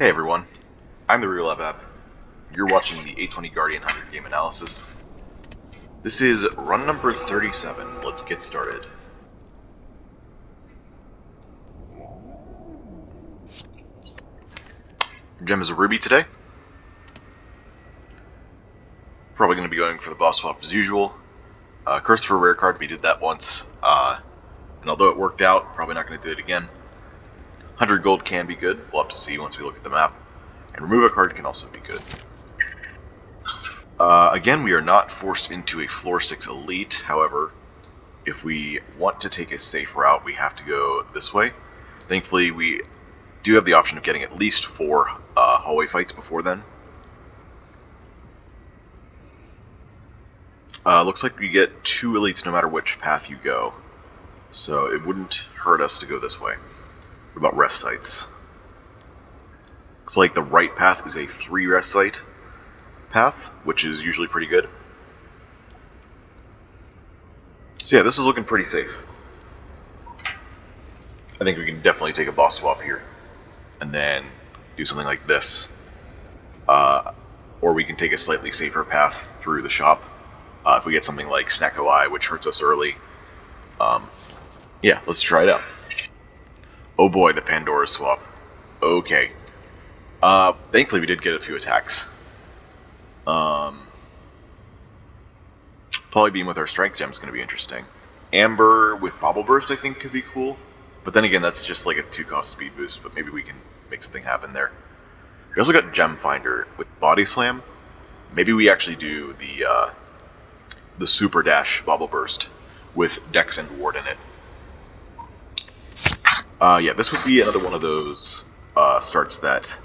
Hey everyone, I'm the Real Lab App. You're watching the A20 Guardian 100 game analysis. This is run number 37. Let's get started. Gem is a ruby today. Probably going to be going for the boss swap as usual. Curse for a rare card, we did that once. And although it worked out, probably not going to do it again. 100 gold can be good, we'll have to see once we look at the map. And remove a card can also be good. Again, we are not forced into a floor 6 elite, however, if we want to take a safe route, we have to go this way. Thankfully, we do have the option of getting at least 4 hallway fights before then. Looks like you get 2 elites no matter which path you go, so it wouldn't hurt us to go this way. What about rest sites? Looks like the right path is a 3 rest site path, which is usually pretty good. So yeah, this is looking pretty safe. I think we can definitely take a boss swap here, and then do something like this. Or we can take a slightly safer path through the shop. If we get something like Snacko Eye, which hurts us early. Yeah, let's try it out. Oh boy, the Pandora's swap. Okay. Thankfully we did get a few attacks. Polybeam with our strength gem is going to be interesting. Amber with Bobble Burst I think could be cool. But then again, that's just like a 2-cost speed boost, but maybe we can make something happen there. We also got Gem Finder with Body Slam. Maybe we actually do the Super Dash Bobble Burst with Dex and Ward in it. Yeah, this would be another one of those starts that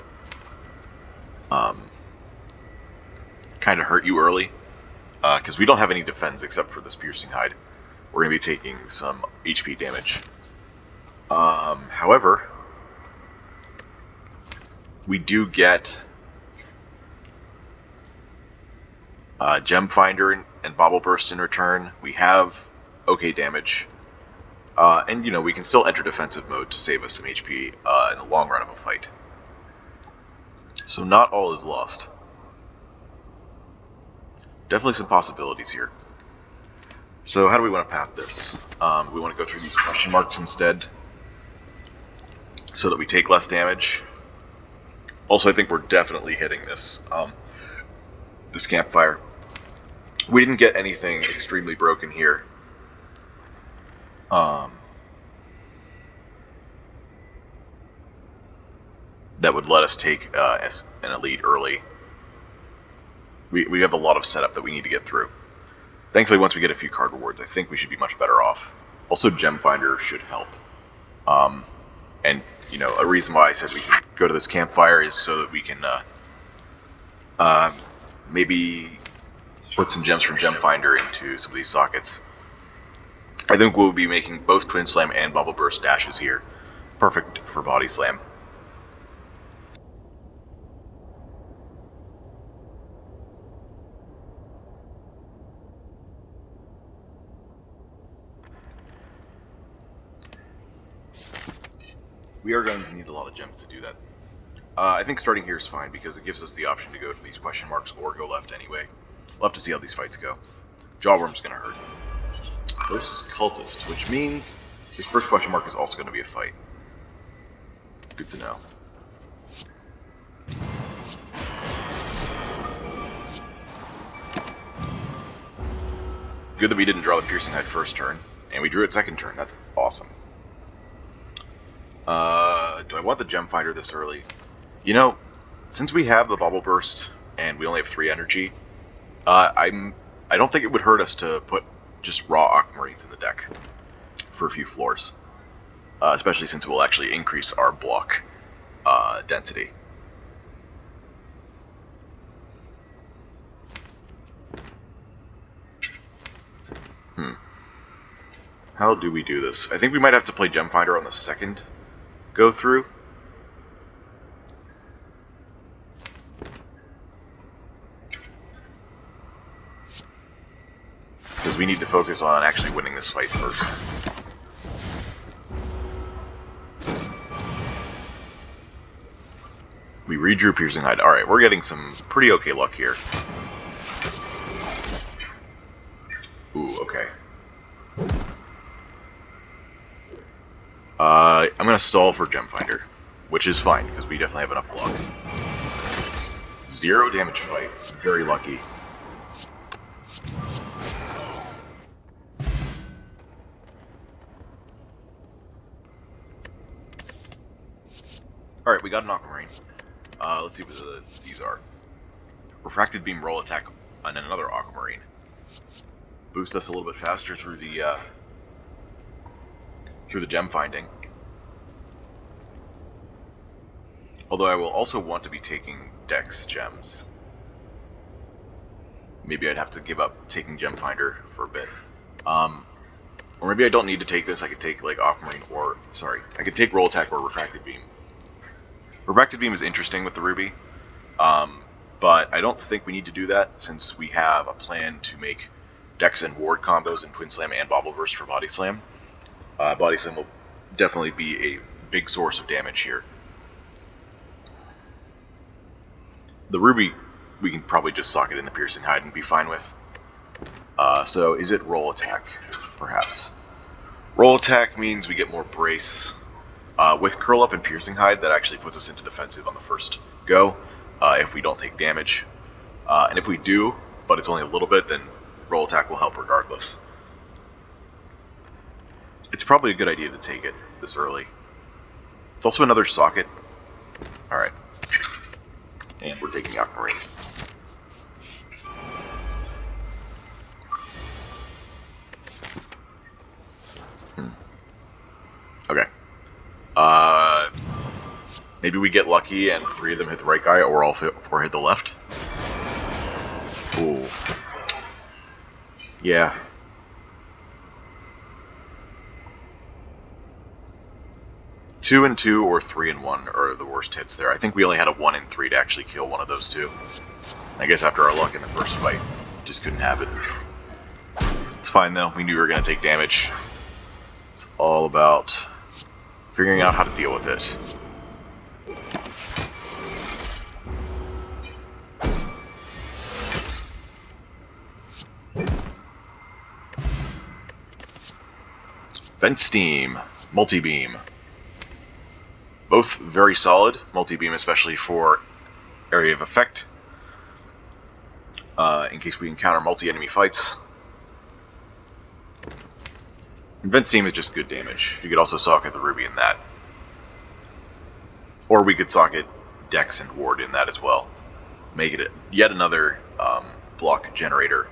kind of hurt you early, because we don't have any defense except for this Piercing Hide. We're going to be taking some HP damage. However, we do get Gem Finder and Bobble Burst in return. We have okay damage. And, you know, we can still enter defensive mode to save us some HP in the long run of a fight. So not all is lost. Definitely some possibilities here. So how do we want to path this? We want to go through these question marks instead, so that we take less damage. Also, I think we're definitely hitting this campfire. We didn't get anything extremely broken here. That would let us take as an elite early. We have a lot of setup that we need to get through. Thankfully, once we get a few card rewards, I think we should be much better off. Also, Gem Finder should help. And, you know, a reason why I said we can go to this campfire is so that we can maybe put some gems from Gem Finder into some of these sockets. I think we'll be making both Twin Slam and Bubble Burst dashes here. Perfect for Body Slam. We are going to need a lot of gems to do that. I think starting here is fine because it gives us the option to go to these question marks or go left anyway. We'll have to see how these fights go. Jawworm's going to hurt. Versus Cultist, which means his first question mark is also going to be a fight. Good to know. Good that we didn't draw the Piercing Hide first turn, and we drew it second turn. That's awesome. Do I want the Gem Finder this early? You know, since we have the Bubble Burst and we only have 3 energy, I don't think it would hurt us to put just raw Aquamarines in the deck for a few floors, especially since it will actually increase our block density. How do we do this? I think we might have to play Gem Finder on the second go through. Because we need to focus on actually winning this fight first. We redrew Piercing Hide. Alright, we're getting some pretty okay luck here. Ooh, okay. I'm gonna stall for Gem Finder, which is fine, because we definitely have enough block. 0 damage fight. Very lucky. Alright, we got an Aquamarine. Let's see what these are. Refracted Beam Roll Attack on another Aquamarine. Boost us a little bit faster through the gem finding. Although I will also want to be taking Dex gems. Maybe I'd have to give up taking Gem Finder for a bit. Or maybe I don't need to take this. I could take like Aquamarine or I could take Roll Attack or Refracted Beam. Refracted Beam is interesting with the Ruby, but I don't think we need to do that since we have a plan to make Dex and Ward combos in Twin Slam and Bobble Burst for Body Slam. Body Slam will definitely be a big source of damage here. The Ruby, we can probably just sock it in the Piercing Hide and be fine with. So is it Roll Attack, perhaps? Roll Attack means we get more Brace. With Curl Up and Piercing Hide, that actually puts us into defensive on the first go, if we don't take damage. And if we do, but it's only a little bit, then Roll Attack will help regardless. It's probably a good idea to take it this early. It's also another socket. Alright. And we're taking Aquamarine. Okay. Maybe we get lucky and 3 of them hit the right guy, or all 4 hit the left. Ooh. Yeah. Two and 2 or 3 and 1 are the worst hits there. I think we only had a 1 and 3 to actually kill one of those two. I guess after our luck in the first fight, just couldn't have it. It's fine though, we knew we were going to take damage. It's all about figuring out how to deal with it. Vent Steam, Multi-Beam. Both very solid. Multi-Beam especially for area of effect. In case we encounter multi-enemy fights. And Vent Steam is just good damage. You could also socket the Ruby in that. Or we could socket Dex and Ward in that as well. Make it yet another block generator.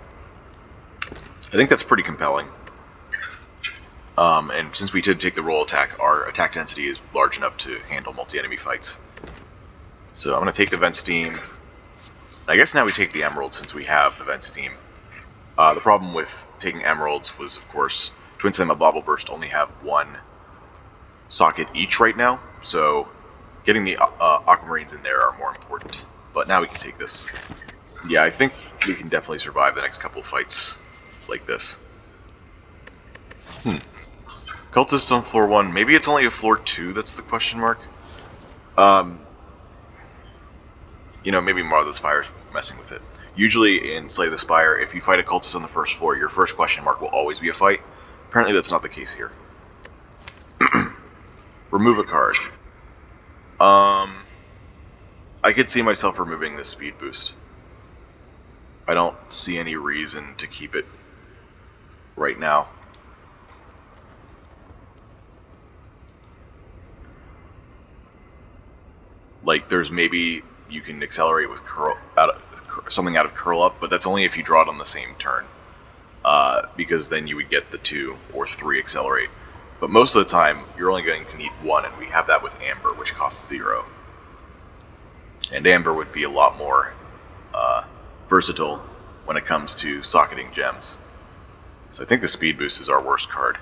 I think that's pretty compelling. And since we did take the roll attack, our attack density is large enough to handle multi-enemy fights. So I'm going to take the Vent Steam. I guess now we take the Emerald since we have the Vent Steam. The problem with taking Emeralds was, of course, Twin Slam and Bobble Burst only have 1 socket each right now, so getting the Aquamarines in there are more important. But now we can take this. Yeah, I think we can definitely survive the next couple of fights like this. Cultist on floor 1. Maybe it's only a floor 2 that's the question mark. You know, maybe more of the Spire's messing with it. Usually in Slay the Spire, if you fight a cultist on the first floor, your first question mark will always be a fight. Apparently that's not the case here. Remove a card. I could see myself removing this speed boost. I don't see any reason to keep it right now. Like, there's maybe you can accelerate with something out of Curl Up, but that's only if you draw it on the same turn. Because then you would get the 2 or 3 accelerate. But most of the time, you're only going to need 1, and we have that with Amber, which costs 0. And Amber would be a lot more versatile when it comes to socketing gems. So I think the Speed Boost is our worst card.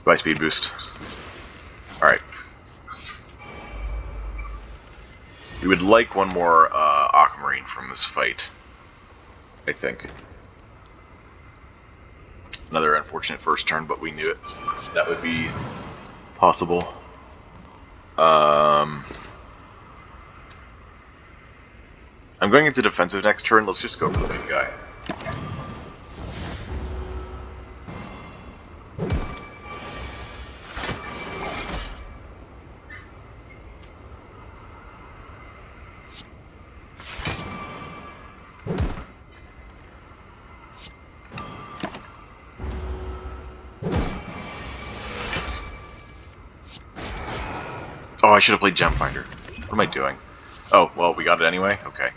Bye, Speed Boost. Alright. We would like one more Aquamarine from this fight, I think. Another unfortunate first turn, but we knew it. That would be possible. I'm going into defensive next turn. Let's just go for the big guy. Oh, I should have played Gemfinder. What am I doing? Oh, well, we got it anyway? Okay.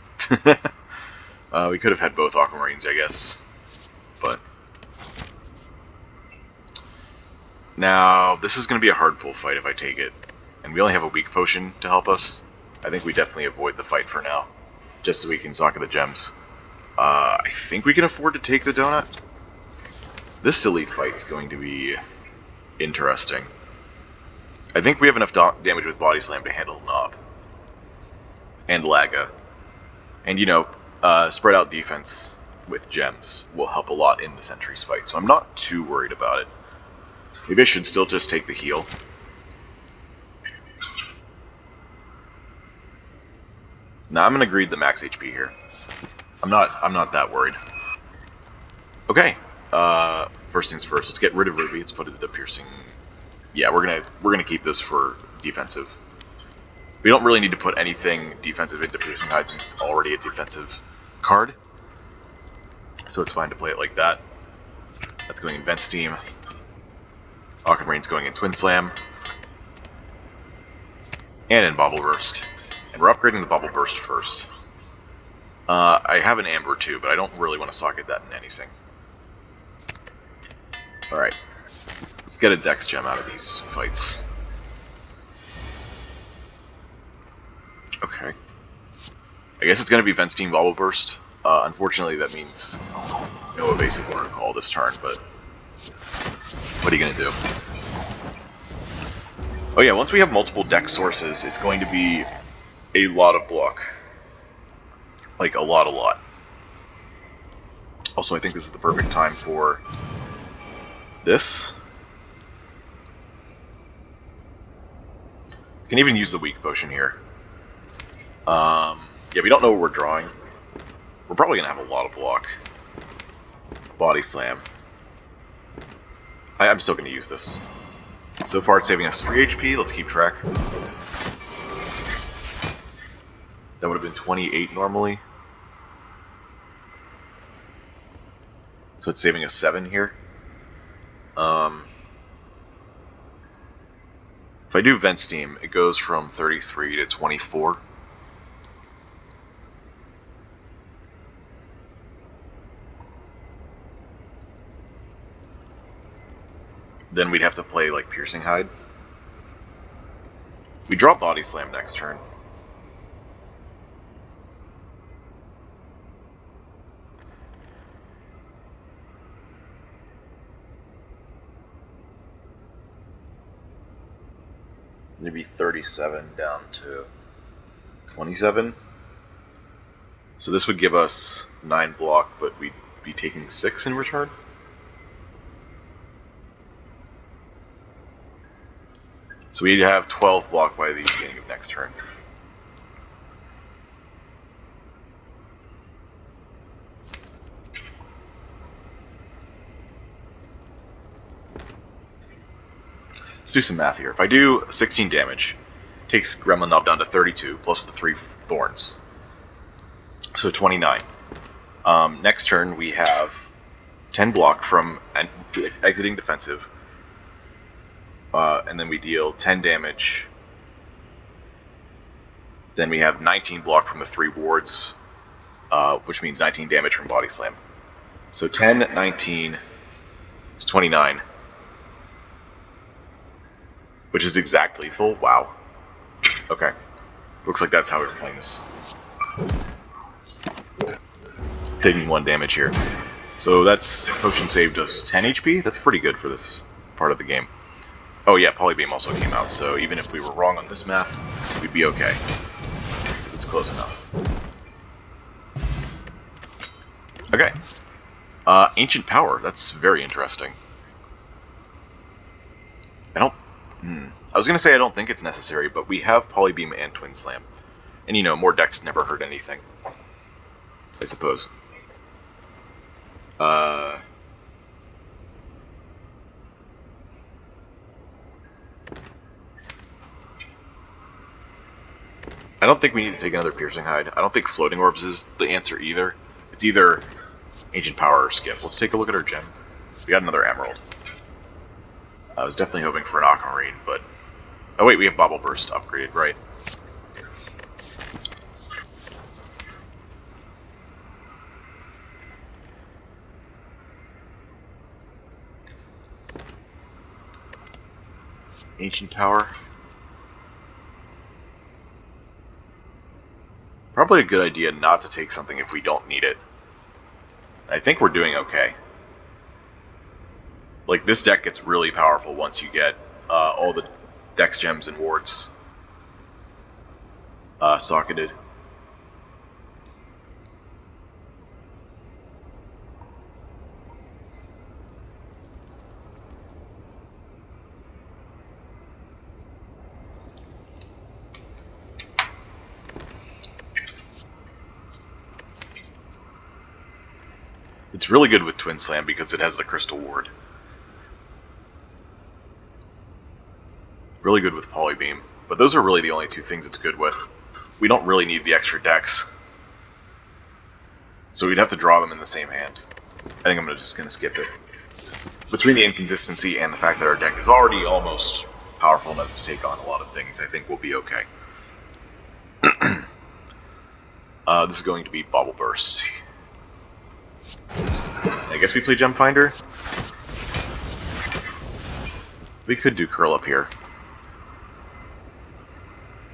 We could have had both Aquamarines, I guess. But... now, this is going to be a hard pull fight if I take it. And we only have a weak potion to help us. I think we definitely avoid the fight for now. Just so we can socket the gems. I think we can afford to take the donut. This silly fight's going to be interesting. I think we have enough damage with Body Slam to handle Knob. And Laga. And, you know, spread out defense with gems will help a lot in the Sentries fight, so I'm not too worried about it. Maybe I should still just take the heal. Nah, I'm gonna greed the max HP here. I'm not that worried. Okay. First things first, let's get rid of Ruby. Let's put it into piercing. Yeah, we're gonna keep this for defensive. We don't really need to put anything defensive into piercing hide since it's already a defensive card. So it's fine to play it like that. That's going in Vent Steam. Aquamarine's going in Twin Slam. And in Bobble Burst. And we're upgrading the Bobble Burst first. I have an Amber too, but I don't really want to socket that in anything. Alright. Let's get a Dex Gem out of these fights. Okay. I guess it's going to be Vent Steam Bobble Burst. Unfortunately, that means no evasive protocol this turn, but what are you going to do? Oh yeah, once we have multiple deck sources, it's going to be a lot of block. Like, a lot. Also, I think this is the perfect time for this. You can even use the weak potion here. Yeah, we don't know what we're drawing. We're probably going to have a lot of block. Body Slam. I'm still going to use this. So far it's saving us 3 HP, let's keep track. That would have been 28 normally. So it's saving us 7 here. If I do Vent Steam, it goes from 33 to 24. Then we'd have to play like Piercing Hide. We draw Body Slam next turn. Maybe 37 down to 27. So this would give us 9 block, but we'd be taking 6 in return. So we'd have 12 block by the beginning of next turn. Let's do some math here. If I do 16 damage, it takes Gremlin Knob down to 32, plus the 3 thorns. So 29. Next turn we have 10 block from exiting defensive. And then we deal 10 damage. Then we have 19 block from the 3 wards, which means 19 damage from Body Slam. So 10, 19 is 29. Which is exact lethal? Wow. Okay. Looks like that's how we're playing this. Taking 1 damage here. So that's... Potion saved us 10 HP? That's pretty good for this part of the game. Oh yeah, Polybeam also came out, so even if we were wrong on this math, we'd be okay. Because it's close enough. Okay. Ancient Power. That's very interesting. I was gonna say I don't think it's necessary, but we have Polybeam and Twin Slam. And you know, more decks never hurt anything. I suppose. I don't think we need to take another Piercing Hide. I don't think Floating Orbs is the answer either. It's either Ancient Power or Skip. Let's take a look at our gem. We got another Emerald. I was definitely hoping for an Aquamarine, but... Oh wait, we have Bobble Burst upgraded, right? Ancient Power. Probably a good idea not to take something if we don't need it. I think we're doing okay. Like, this deck gets really powerful once you get all the Dex Gems and Wards socketed. It's really good with Twin Slam because it has the Crystal Ward. Really good with Polybeam. But those are really the only two things it's good with. We don't really need the extra decks. So we'd have to draw them in the same hand. I think I'm just going to skip it. Between the inconsistency and the fact that our deck is already almost powerful enough to take on a lot of things, I think we'll be okay. This is going to be Bobble Burst. I guess we play Gem Finder. We could do Curl Up here.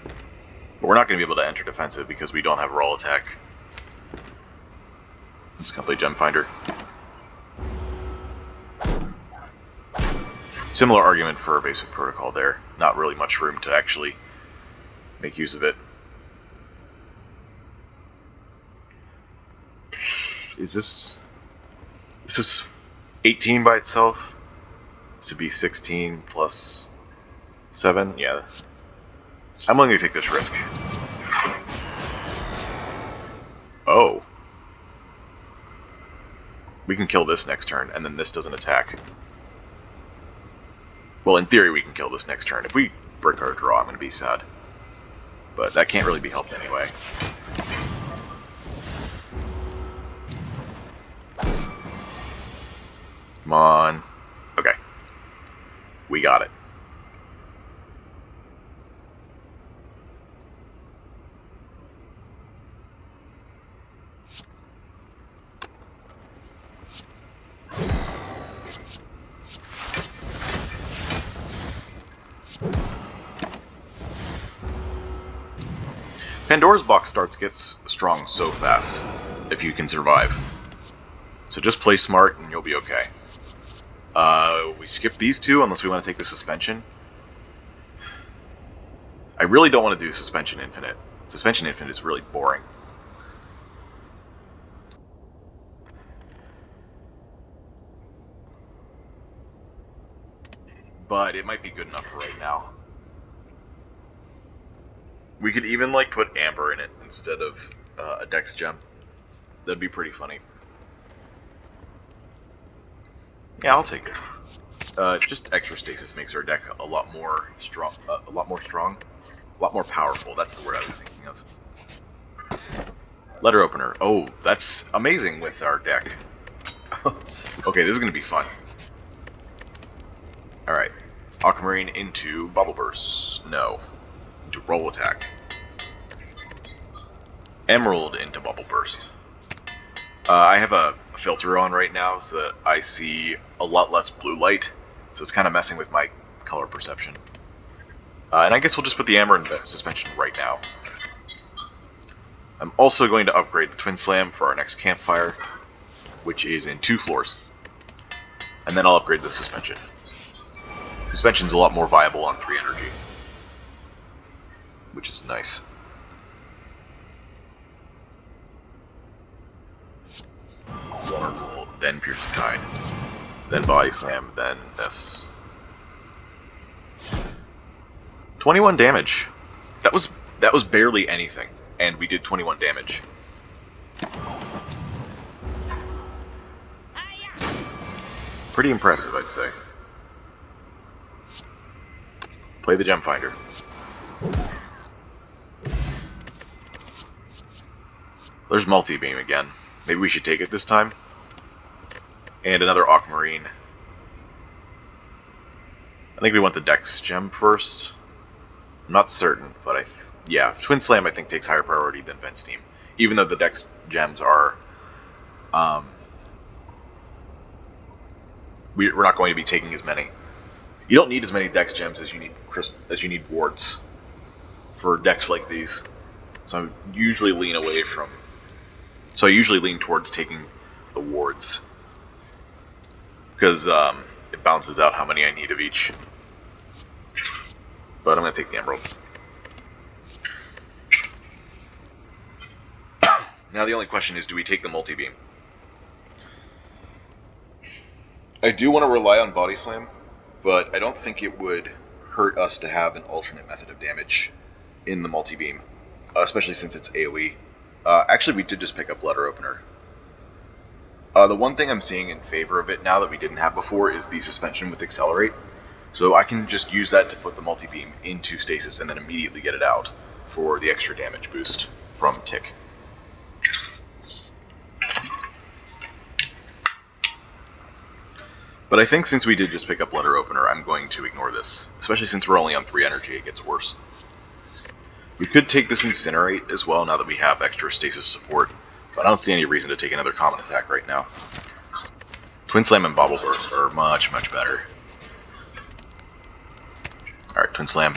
But we're not going to be able to enter defensive because we don't have Roll Attack. I'm just going to play Gem Finder. Similar argument for Evasive Protocol there. Not really much room to actually make use of it. This is 18 by itself. This would be 16 plus 7. Yeah. I'm willing to take this risk. Oh. We can kill this next turn, and then this doesn't attack. Well, in theory, we can kill this next turn. If we break our draw, I'm going to be sad. But that can't really be helped anyway. Come on. Okay. We got it. Pandora's box starts gets strong so fast, if you can survive. So just play smart and you'll be okay. We skip these two unless we want to take the Suspension. I really don't want to do Suspension Infinite. Suspension Infinite is really boring. But it might be good enough for right now. We could even, like, put Amber in it instead of a Dex Gem. That'd be pretty funny. Yeah, I'll take it. Just extra stasis makes our deck a lot more strong, a lot more powerful. That's the word I was thinking of. Letter opener. Oh, that's amazing with our deck. Okay, this is gonna be fun. All right, Aquamarine into Bubble Burst. No, into Roll Attack. Emerald into Bubble Burst. I have a filter on right now so that I see a lot less blue light, so it's kind of messing with my color perception. And I guess we'll just put the Amber in the Suspension right now. I'm also going to upgrade the Twin Slam for our next Campfire, which is in 2 floors. And then I'll upgrade the Suspension. Suspension's a lot more viable on 3 energy, which is nice. Waterfall, then Piercing Tide, then Body Slam, then this. 21 damage. That was barely anything, and we did 21 damage. Pretty impressive, I'd say. Play the Gem Finder. There's multi-beam again. Maybe we should take it this time. And another Aquamarine. I think we want the Dex Gem first. I'm not certain, but yeah, Twin Slam I think takes higher priority than Vent Steam. Even though the Dex Gems are... we're not going to be taking as many. You don't need as many Dex Gems as you need wards for decks like these. So I usually lean towards taking the wards. Because it balances out how many I need of each. But I'm going to take the Emerald. Now the only question is, do we take the multi-beam? I do want to rely on Body Slam, but I don't think it would hurt us to have an alternate method of damage in the multi-beam, especially since it's AoE. Actually, we did just pick up Letter Opener. The one thing I'm seeing in favor of it now that we didn't have before is the suspension with Accelerate. So I can just use that to put the multi-beam into stasis and then immediately get it out for the extra damage boost from Tick. But I think since we did just pick up Letter Opener, I'm going to ignore this. Especially since we're only on 3 energy, it gets worse. We could take this Incinerate as well now that we have extra stasis support, but I don't see any reason to take another common attack right now. Twin Slam and Bobble Burst are much, much better. Alright, Twin Slam.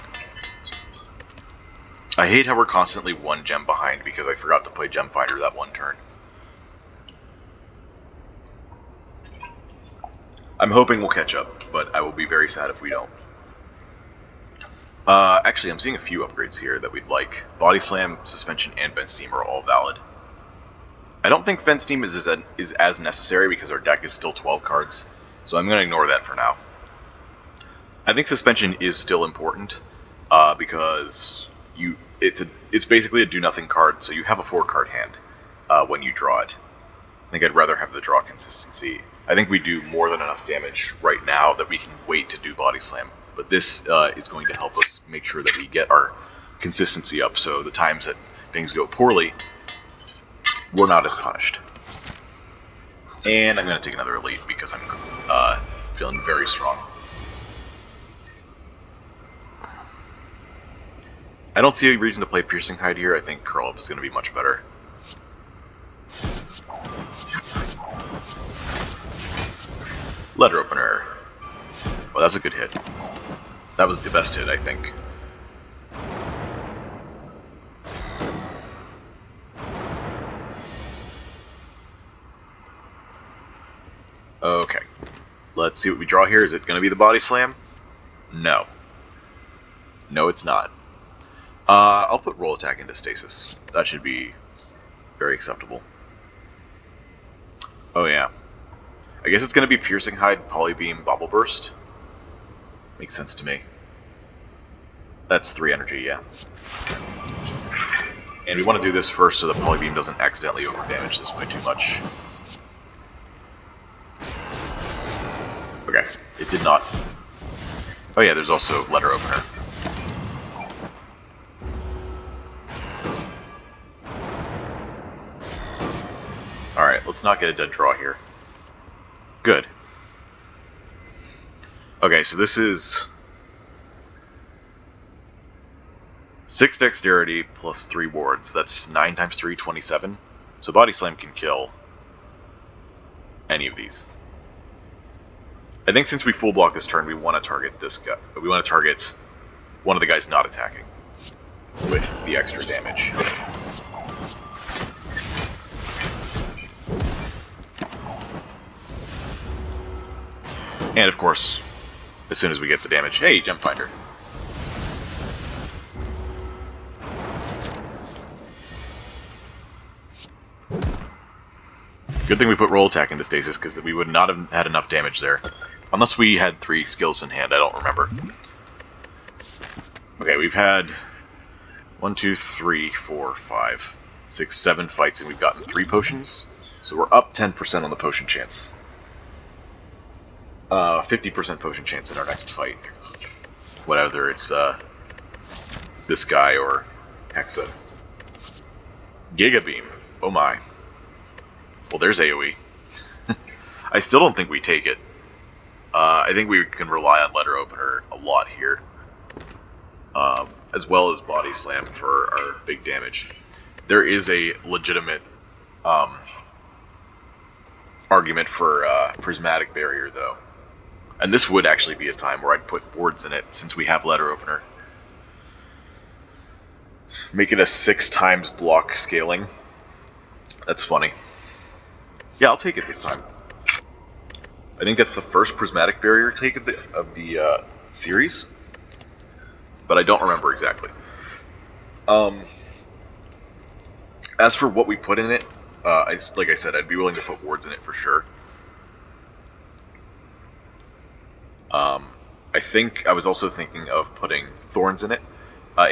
I hate how we're constantly 1 gem behind because I forgot to play Gem Finder that one turn. I'm hoping we'll catch up, but I will be very sad if we don't. Actually, I'm seeing a few upgrades here that we'd like. Body Slam, Suspension, and Vent Steam are all valid. I don't think Vent Steam is as necessary because our deck is still 12 cards, so I'm going to ignore that for now. I think Suspension is still important, because it's basically a do-nothing card, so you have a 4-card hand when you draw it. I think I'd rather have the draw consistency. I think we do more than enough damage right now that we can wait to do Body Slam. But this is going to help us make sure that we get our consistency up, so the times that things go poorly, we're not as punished. And I'm going to take another Elite because I'm feeling very strong. I don't see a reason to play Piercing Hide here. I think Curl Up is going to be much better. Letter Opener. Well, that's a good hit. That was the best hit, I think. Okay. Let's see what we draw here. Is it going to be the Body Slam? No. No, it's not. I'll put Roll Attack into Stasis. That should be very acceptable. Oh, yeah. I guess it's going to be Piercing Hide, Polybeam, Bobble Burst. Makes sense to me. That's 3 energy, yeah. And we want to do this first so the Polybeam doesn't accidentally overdamage this by too much. Okay, it did not. Oh yeah, there's also Letter Opener. Alright, let's not get a dead draw here. Good. Okay, so this is 6 dexterity plus 3 wards. That's 9 times 3, 27. So Body Slam can kill any of these. I think since we full block this turn, we want to target this guy. We want to target one of the guys not attacking with the extra damage. And of course, as soon as we get the damage, hey, Gem Finder. Good thing we put Roll Attack into Stasis, because we would not have had enough damage there. Unless we had 3 skills in hand, I don't remember. Okay, we've had 1, 2, 3, 4, 5, 6, 7 fights, and we've gotten 3 potions. So we're up 10% on the potion chance. 50% potion chance in our next fight. Whether it's this guy or Hexa. Giga Beam. Oh my. Well, there's AoE. I still don't think we take it. I think we can rely on Letter Opener a lot here. As well as Body Slam for our big damage. There is a legitimate argument for Prismatic Barrier, though. And this would actually be a time where I'd put boards in it, since we have Letter Opener. Make it a 6 times block scaling. That's funny. Yeah, I'll take it this time. I think that's the first Prismatic Barrier take of the series, but I don't remember exactly. As for what we put in it, like I said, I'd be willing to put wards in it for sure. I think I was also thinking of putting thorns in it.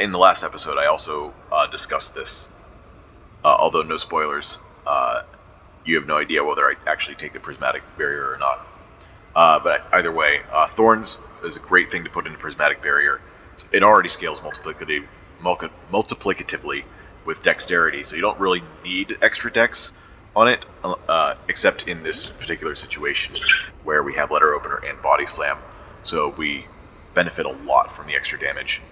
In the last episode, I also discussed this, although no spoilers. You have no idea whether I actually take the Prismatic Barrier or not. But either way, Thorns is a great thing to put into Prismatic Barrier. It already scales multiplicatively with Dexterity, so you don't really need extra Dex on it, except in this particular situation where we have Letter Opener and Body Slam, so we benefit a lot from the extra damage.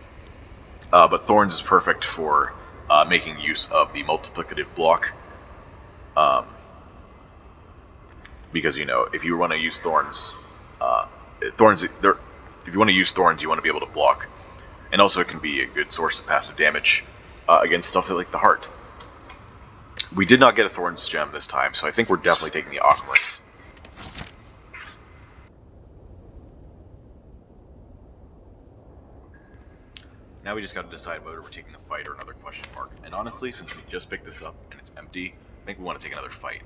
But Thorns is perfect for making use of the multiplicative block. Because, you know, if you want to use Thorns, if you want to use Thorns, you want to be able to block. And also it can be a good source of passive damage against stuff like the Heart. We did not get a Thorns gem this time, so I think we're definitely taking the Aquamarine. Now we just got to decide whether we're taking a fight or another question mark. And honestly, since we just picked this up and it's empty, I think we want to take another fight.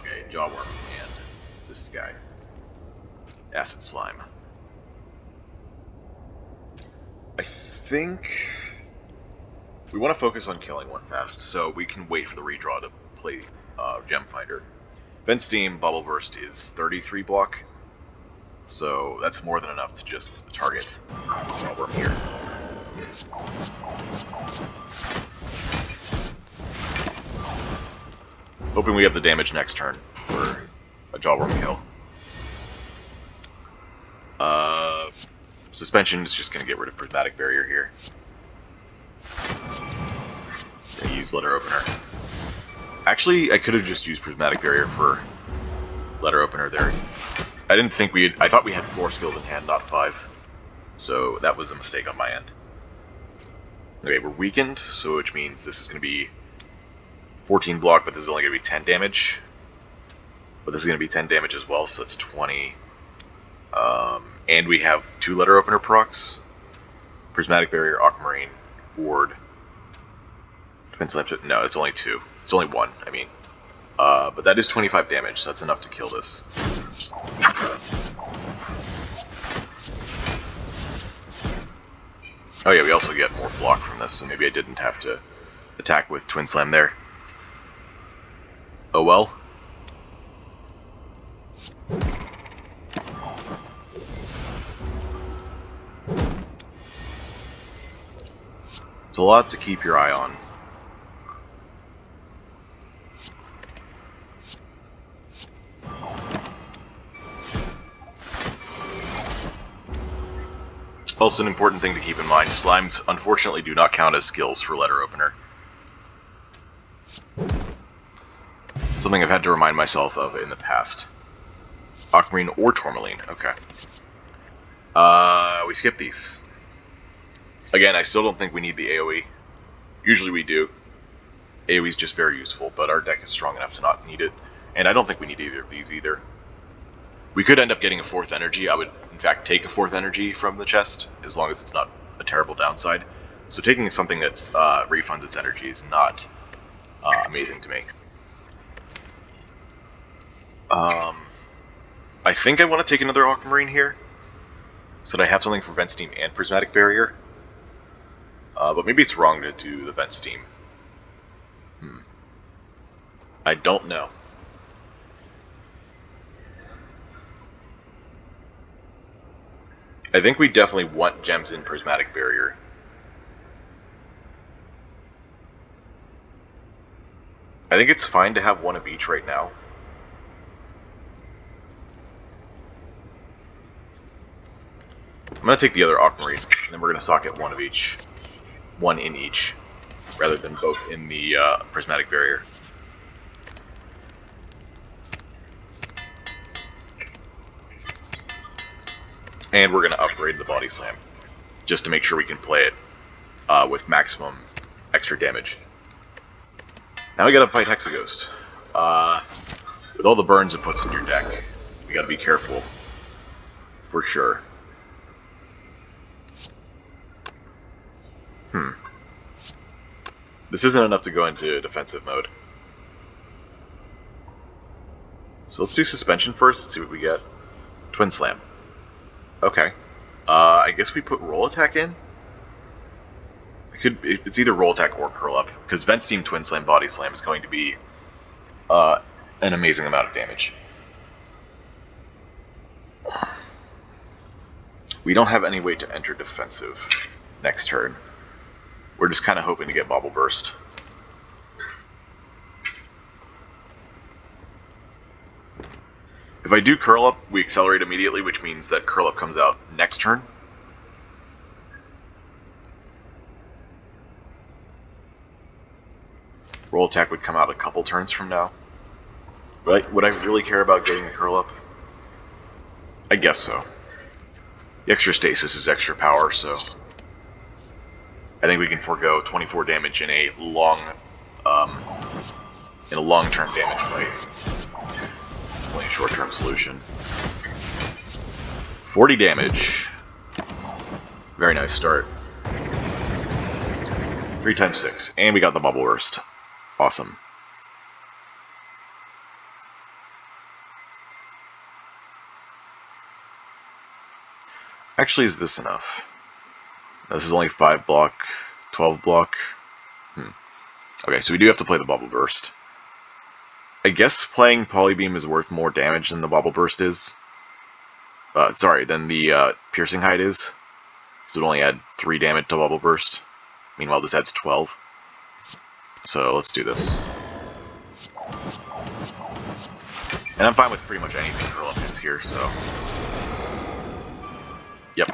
Okay, Jawworm and this guy. Acid Slime. I think we want to focus on killing one fast, so we can wait for the redraw to play Gem Finder. Vent Steam Bubble Burst is 33 block, so that's more than enough to just target Jawworm here. Hoping we have the damage next turn for a Jawworm kill. Suspension is just going to get rid of Prismatic Barrier here. Use Letter Opener. Actually, I could have just used Prismatic Barrier for Letter Opener there. I didn't think I thought we had 4 skills in hand, not 5. So that was a mistake on my end. Okay, we're weakened, so which means this is going to be 14 block, but this is only going to be 10 damage. But this is going to be 10 damage as well, so that's 20. And we have 2 Letter Opener procs. Prismatic Barrier, Aquamarine, Ward. Twin Slam. No, it's only 2. It's only 1, I mean. But that is 25 damage, so that's enough to kill this. Oh yeah, we also get more block from this, so maybe I didn't have to attack with Twin Slam there. Oh well. It's a lot to keep your eye on. Also, an important thing to keep in mind, slimes unfortunately do not count as skills for Letter Opener. Something I've had to remind myself of in the past. Aquamarine or Tourmaline, okay. We skip these. Again, I still don't think we need the AoE. Usually we do. AoE is just very useful, but our deck is strong enough to not need it. And I don't think we need either of these either. We could end up getting a 4th energy. I would, in fact, take a 4th energy from the chest, as long as it's not a terrible downside. So taking something that refunds its energy is not amazing to me. I think I want to take another Aquamarine here. So did I have something for Vent Steam and Prismatic Barrier? But maybe it's wrong to do the Vent Steam. I don't know. I think we definitely want gems in Prismatic Barrier. I think it's fine to have one of each right now. I'm going to take the other Aquamarine, and then we're going to socket one of each. One in each, rather than both in the Prismatic Barrier. And we're going to upgrade the Body Slam, just to make sure we can play it with maximum extra damage. Now we gotta fight Hexaghost. With all the burns it puts in your deck, we gotta be careful. For sure. This isn't enough to go into defensive mode. So let's do Suspension first and see what we get. Twin Slam. Okay. I guess we put Roll Attack in? It's either Roll Attack or Curl Up, because Vent Steam, Twin Slam, Body Slam is going to be an amazing amount of damage. We don't have any way to enter defensive next turn. We're just kind of hoping to get Bobble Burst. If I do Curl Up, we accelerate immediately, which means that Curl Up comes out next turn. Roll Attack would come out a couple turns from now. Would I really care about getting a Curl Up? I guess so. The extra stasis is extra power, so I think we can forego 24 damage in a long-term damage fight. It's only a short-term solution. 40 damage. Very nice start. 3 times 6, and we got the Bubble Burst. Awesome. Actually, is this enough? This is only 5 block, 12 block. Okay, so we do have to play the Bubble Burst. I guess playing Polybeam is worth more damage than the Bubble Burst is. Than the Piercing Hide is. So it only add 3 damage to Bubble Burst. Meanwhile, this adds 12. So let's do this. And I'm fine with pretty much anything Curl Up hits here, so... Yep.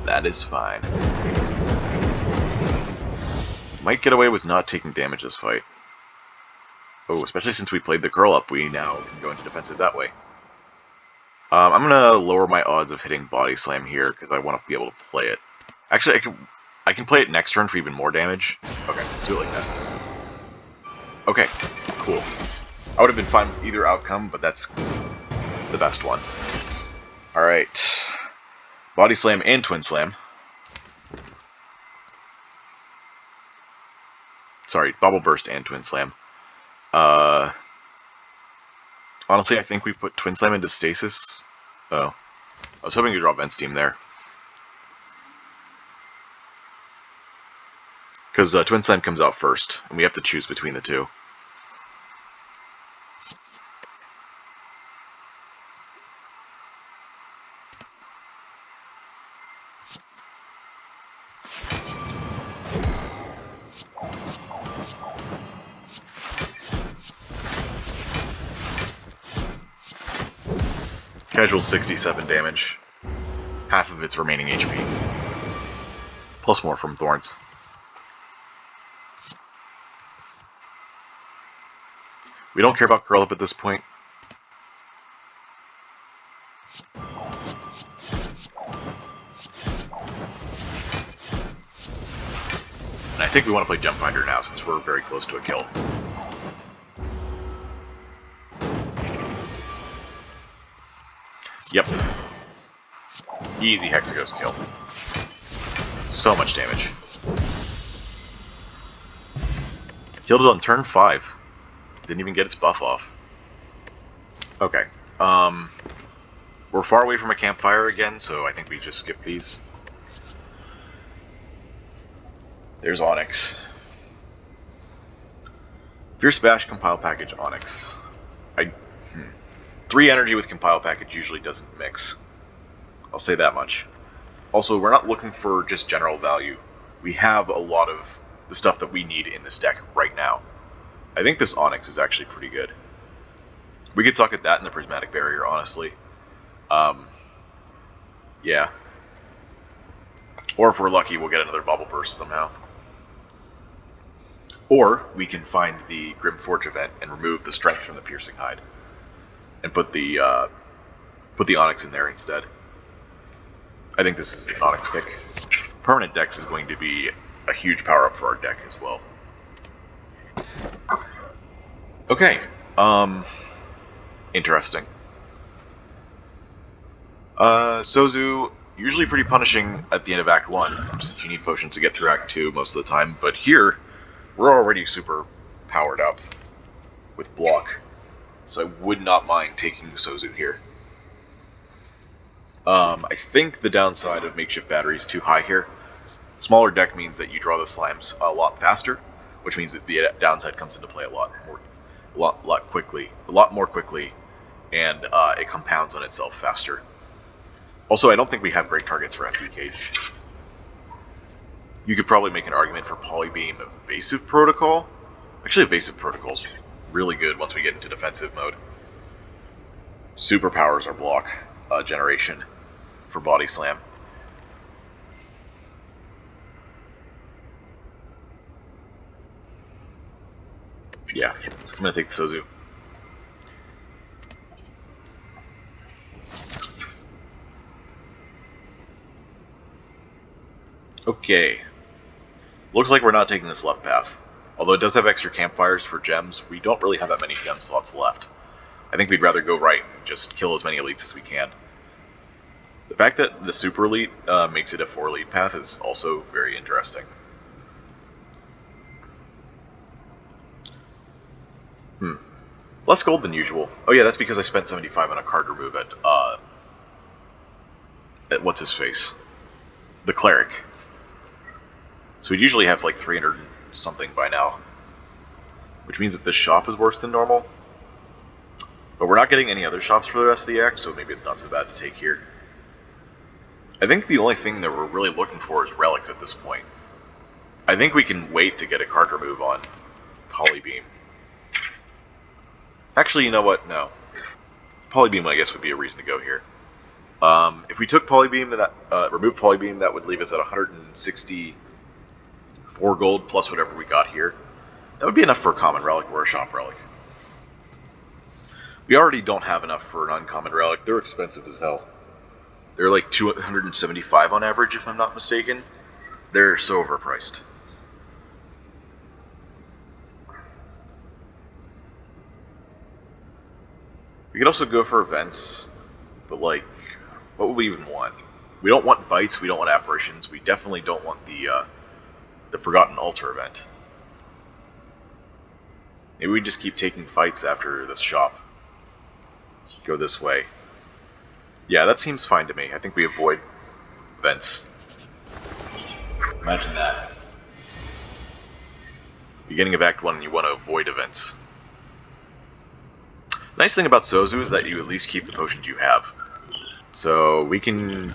That is fine. Might get away with not taking damage this fight. Oh, especially since we played the Curl Up, we now can go into defensive that way. I'm gonna lower my odds of hitting Body Slam here, because I want to be able to play it. Actually, I can play it next turn for even more damage. Okay, let's do it like that. Okay, cool. I would have been fine with either outcome, but that's the best one. Alright. Body Slam and Twin Slam. Sorry, Bubble Burst and Twin Slam. Honestly, I think we put Twin Slam into Stasis. Oh. I was hoping to draw Vent Steam there. Because Twin Slam comes out first, and we have to choose between the two. Casual 67 damage. Half of its remaining HP. Plus more from Thorns. We don't care about Curl Up at this point. And I think we want to play Gem Finder now, since we're very close to a kill. Yep. Easy Hexaghost kill. So much damage. Killed it on turn 5. Didn't even get its buff off. Okay. We're far away from a campfire again, so I think we just skip these. There's Onyx. Fierce Bash compile package Onyx. 3 energy with compile package usually doesn't mix. I'll say that much. Also, we're not looking for just general value. We have a lot of the stuff that we need in this deck right now. I think this Onyx is actually pretty good. We could suck at that in the Prismatic Barrier, honestly. Yeah. Or if we're lucky, we'll get another Bubble Burst somehow. Or we can find the Grim Forge event and remove the strength from the Piercing Hide, and put the Onyx in there instead. I think this is an Onyx pick. Permanent Dex is going to be a huge power up for our deck as well. Okay. Interesting. Sozu, usually pretty punishing at the end of Act 1, since you need potions to get through Act 2 most of the time, but here, we're already super powered up with block, so I would not mind taking Sozu here. I think the downside of Makeshift Battery is too high here. Smaller deck means that you draw the slimes a lot faster, which means that the downside comes into play a lot more quickly, and it compounds on itself faster. Also, I don't think we have great targets for FB Cage. You could probably make an argument for Polybeam Evasive Protocol. Actually, Evasive Protocol's really good once we get into defensive mode. Superpowers our block generation for Body Slam. Yeah, I'm gonna take the Sozu. Okay. Looks like we're not taking this left path. Although it does have extra campfires for gems, we don't really have that many gem slots left. I think we'd rather go right and just kill as many elites as we can. The fact that the super elite makes it a 4 elite path is also very interesting. Less gold than usual. Oh yeah, that's because I spent 75 on a card remove at what's his face? The Cleric. So we'd usually have like 300 something by now. Which means that this shop is worse than normal. But we're not getting any other shops for the rest of the act, so maybe it's not so bad to take here. I think the only thing that we're really looking for is relics at this point. I think we can wait to get a card remove on Polybeam. Actually, you know what? No. Polybeam, I guess, would be a reason to go here. If we took Polybeam, removed Polybeam, that would leave us at 164 gold plus whatever we got here. That would be enough for a common relic or a shop relic. We already don't have enough for an uncommon relic. They're expensive as hell. They're like 275 on average, if I'm not mistaken. They're so overpriced. We could also go for events, but like, what would we even want? We don't want bites, we don't want apparitions, we definitely don't want the Forgotten Altar event. Maybe we just keep taking fights after this shop. Let's go this way. Yeah, that seems fine to me. I think we avoid events. Imagine that. Beginning of Act 1, you want to avoid events. Nice thing about Sozu is that you at least keep the potions you have. So we can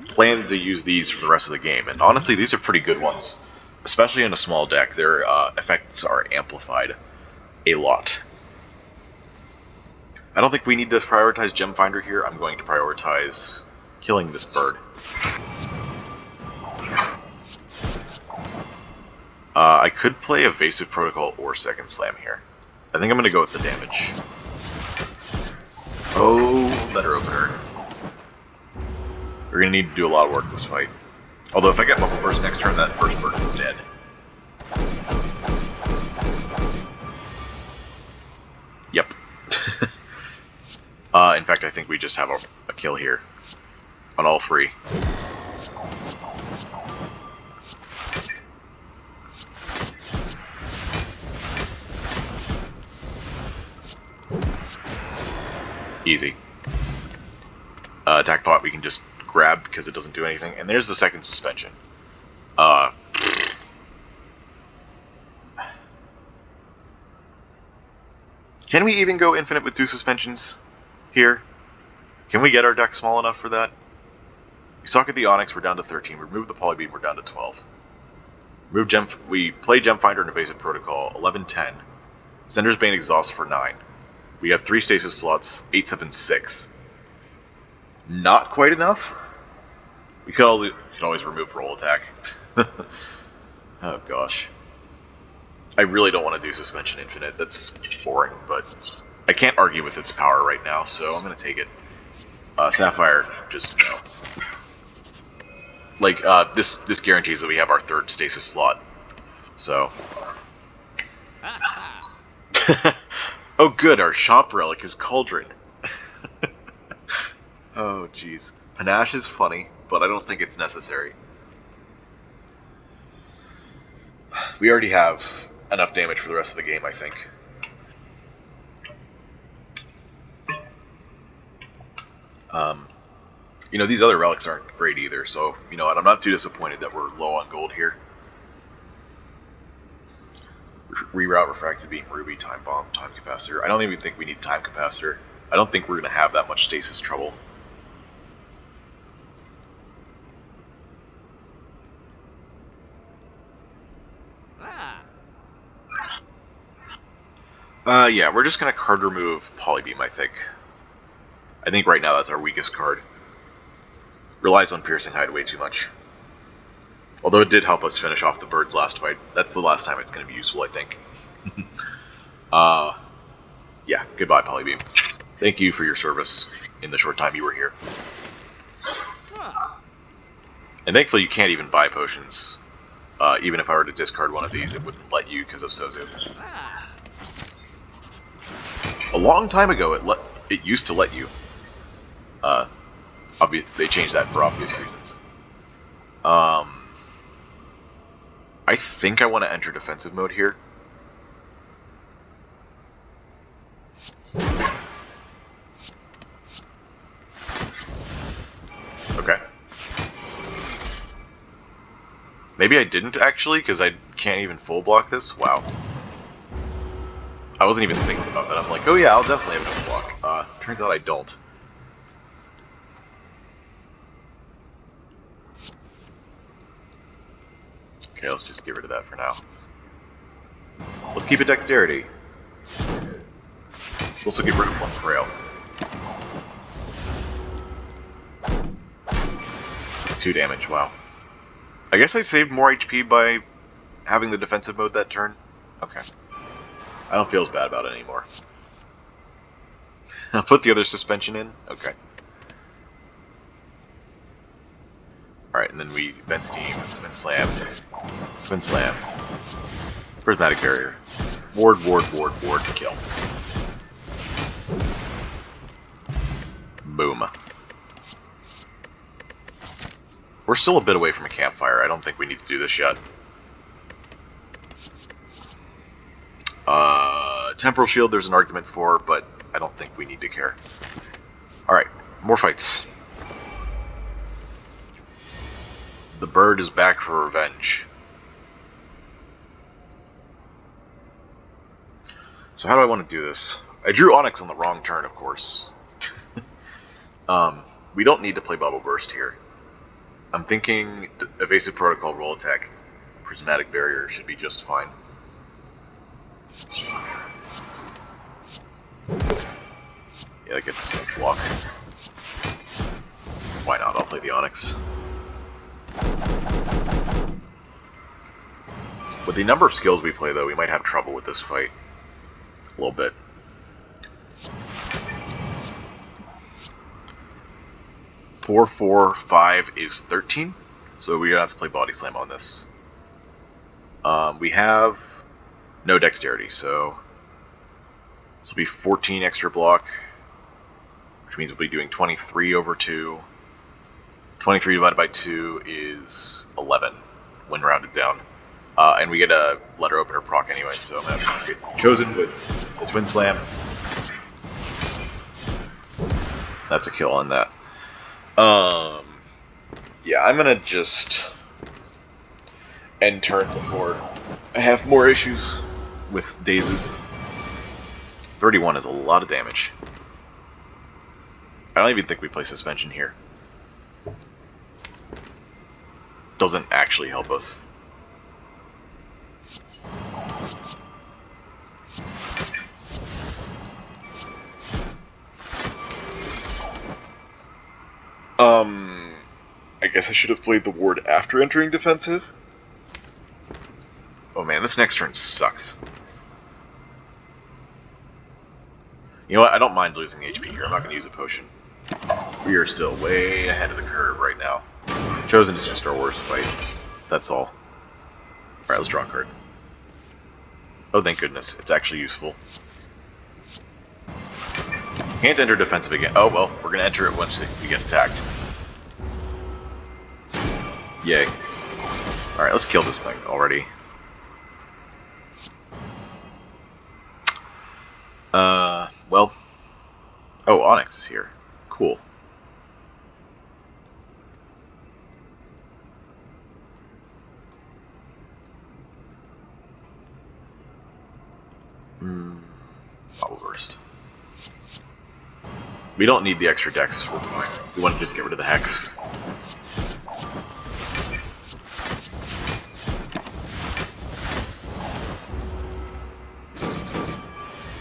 plan to use these for the rest of the game. And honestly, these are pretty good ones. Especially in a small deck, their effects are amplified a lot. I don't think we need to prioritize Gem Finder here. I'm going to prioritize killing this bird. I could play Evasive Protocol or Second Slam here. I think I'm going to go with the damage. Oh, letter opener. We're going to need to do a lot of work this fight. Although if I get Bubble Burst next turn, that first bird is dead. Yep. In fact, I think we just have a kill here. On all three. Easy. Attack pot we can just grab because it doesn't do anything. And there's the second suspension. Can we even go infinite with 2 suspensions here? Can we get our deck small enough for that? We suck at the Onyx, we're down to 13. We remove the Polybeam, we're down to 12. We play Gemfinder and Evasive Protocol, 11-10. Sender's Bane exhaust for 9. We have 3 stasis slots, 8-7-6. Not quite enough. We could always remove roll attack. Oh gosh. I really don't want to do Suspension Infinite, that's boring, but I can't argue with its power right now, so I'm going to take it. Sapphire, just no. Like, this guarantees that we have our 3rd stasis slot. So. Oh good, our shop relic is Cauldron. Oh jeez. Panache is funny, but I don't think it's necessary. We already have enough damage for the rest of the game, I think. You know, these other relics aren't great either, so, you know what, I'm not too disappointed that we're low on gold here. Reroute, Refracted Beam, Ruby, Time Bomb, Time Capacitor. I don't even think we need Time Capacitor. I don't think we're going to have that much stasis trouble. Yeah, we're just going to card remove Polybeam, I think. I think right now that's our weakest card. Relies on Piercing Hide way too much. Although it did help us finish off the birds last fight. That's the last time it's going to be useful, I think. Yeah, goodbye, Polybeam. Thank you for your service in the short time you were here. And thankfully you can't even buy potions. Even if I were to discard one of these, it wouldn't let you because of Sozu. A long time ago, it used to let you. They changed that for obvious reasons. I think I want to enter defensive mode here. Okay. Maybe I didn't actually, because I can't even full block this. Wow. I wasn't even thinking about that. I'm like, oh yeah, I'll definitely have no block. Turns out I don't. Okay, let's just get rid of that for now. Let's keep it dexterity. Let's also get rid of 1 frail. 2 damage, wow. I guess I saved more HP by having the defensive mode that turn. Okay. I don't feel as bad about it anymore. I'll put the other suspension in. Okay. Alright, and then we vent steam, twin slam, twin slam, prismatic barrier, ward, kill. Boom. We're still a bit away from a campfire. I don't think we need to do this yet. Temporal shield there's an argument for, but I don't think we need to care. Alright, more fights. The bird is back for revenge. So how do I want to do this? I drew Onyx on the wrong turn, of course. We don't need to play Bubble Burst here. I'm thinking Evasive Protocol, Roll Attack, Prismatic Barrier should be just fine. Yeah, that gets a safe block. Why not? I'll play the Onyx. With the number of skills we play, though, we might have trouble with this fight. A little bit. Four, 4, 5 is 13, so we're gonna have to play Body Slam on this. We have no dexterity, so this will be 14 extra block, which means we'll be doing 23 over 2. 23 divided by 2 is 11 when rounded down. And we get a letter opener proc anyway, so I'm going to get chosen with the Twin Slam. That's a kill on that. Yeah, I'm gonna just end turn before I have more issues with dazes. 31 is a lot of damage. I don't even think we play suspension here. Doesn't actually help us. I guess I should have played the ward after entering defensive. Oh man, this next turn sucks. You know what? I don't mind losing HP here. I'm not going to use a potion. We are still way ahead of the curve right now. Chosen is just our worst fight. That's all. Alright, let's draw a card. Oh, thank goodness. It's actually useful. Can't enter defensive again. Oh, well, we're going to enter it once we get attacked. Yay. Alright, let's kill this thing already. Well. Oh, Onyx is here. Cool. Bubble Burst. We don't need the extra dex. We're fine. We want to just get rid of the Hex.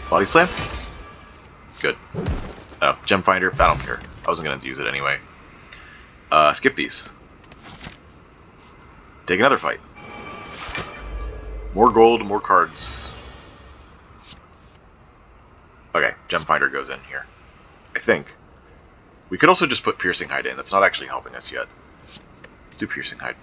Body Slam? Good. Oh, Gem Finder? I don't care. I wasn't going to use it anyway. Skip these. Take another fight. More gold, more cards. Okay, Gem Finder goes in here. I think. We could also just put Piercing Hide in. That's not actually helping us yet. Let's do Piercing Hide.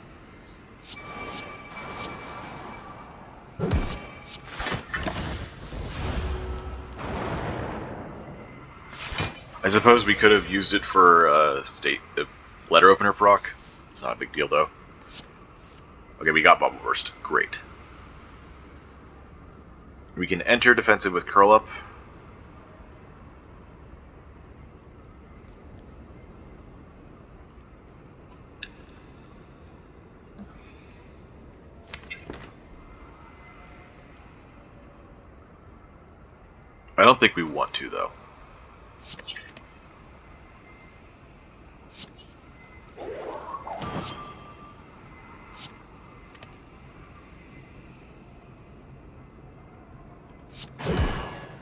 I suppose we could have used it for letter opener proc. It's not a big deal though. Okay, we got Bubble Burst. Great. We can enter defensive with Curl Up. I don't think we want to though.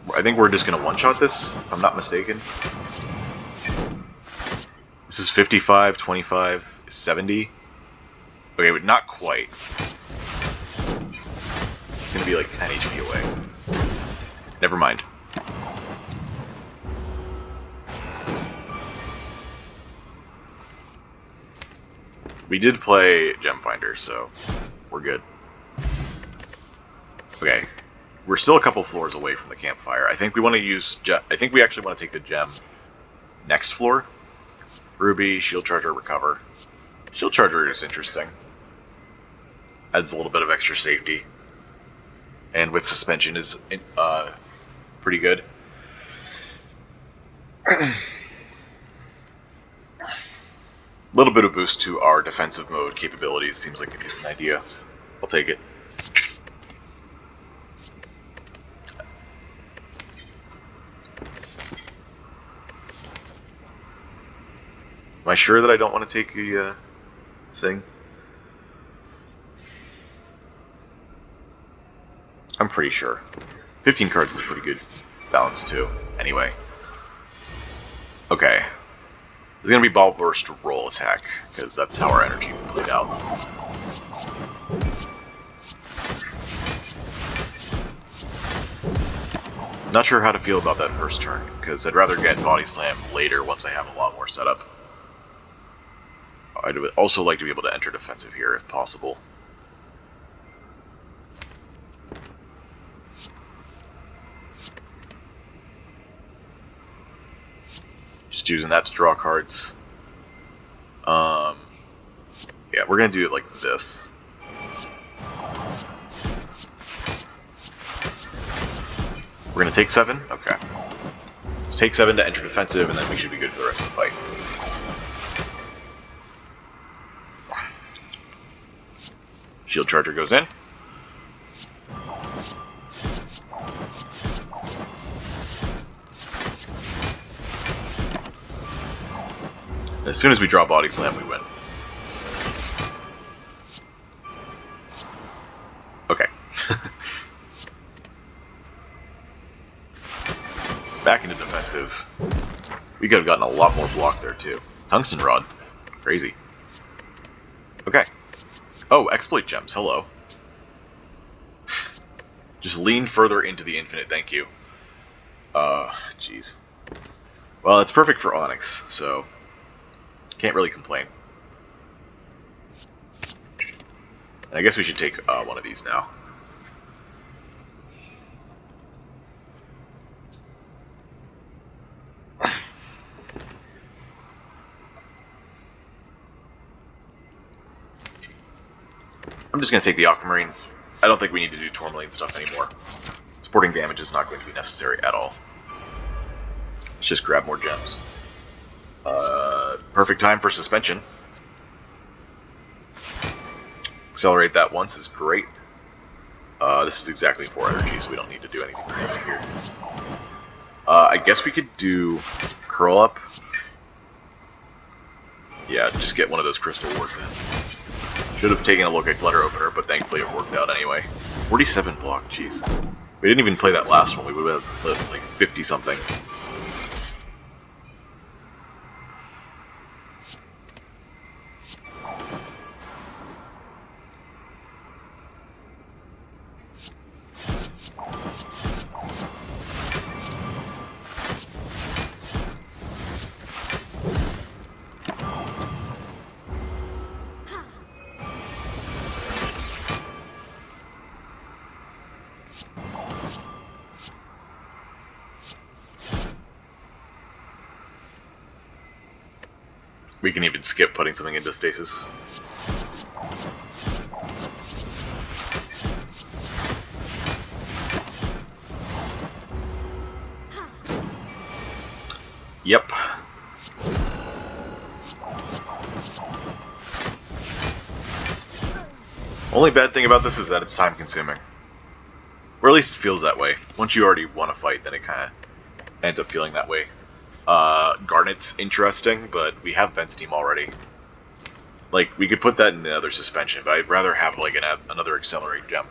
I think we're just going to one-shot this, if I'm not mistaken. This is 55, 25, 70. Okay, but not quite. It's going to be like 10 HP away. Never mind. We did play Gem Finder, so we're good. Okay. We're still a couple floors away from the campfire. I think we want to use... I think we actually want to take the gem next floor. Ruby, Shield Charger, Recover. Shield Charger is interesting. Adds a little bit of extra safety. And with Suspension is pretty good. A little bit of boost to our defensive mode capabilities seems like it's an idea. I'll take it. Am I sure that I don't want to take the thing? I'm pretty sure. 15 cards is a pretty good balance too. Anyway. Okay. It's going to be Ball Burst roll attack, because that's how our energy played out. Not sure how to feel about that first turn, because I'd rather get Body Slam later once I have a lot more setup. I'd also like to be able to enter defensive here if possible. Just using that to draw cards. Yeah, we're gonna do it like this. We're gonna take 7? Okay. Let's take 7 to enter defensive, and then we should be good for the rest of the fight. Shield charger goes in. As soon as we draw body slam, we win. Okay. Back into defensive. We could have gotten a lot more block there too. Tungsten rod. Crazy. Okay. Oh, exploit gems. Hello. Just lean further into the infinite, thank you. Jeez. Well, it's perfect for Onyx, so can't really complain. And I guess we should take one of these now. I'm just going to take the Aquamarine. I don't think we need to do Tourmaline stuff anymore. Supporting damage is not going to be necessary at all. Let's just grab more gems. Perfect time for suspension. Accelerate that once is great. This is exactly 4 energy, so we don't need to do anything crazy here. I guess we could do Curl Up. Yeah, just get one of those crystal wards in. Should have taken a look at Letter Opener, but thankfully it worked out anyway. 47 block, jeez. We didn't even play that last one, we would have lived like 50 something. We can even skip putting something into stasis. Yep. Only bad thing about this is that it's time consuming. Or at least it feels that way. Once you already want to fight, then it kind of ends up feeling that way. Garnet's interesting, but we have Vent Steam already. Like, we could put that in the other suspension, but I'd rather have, like, another Accelerate gem.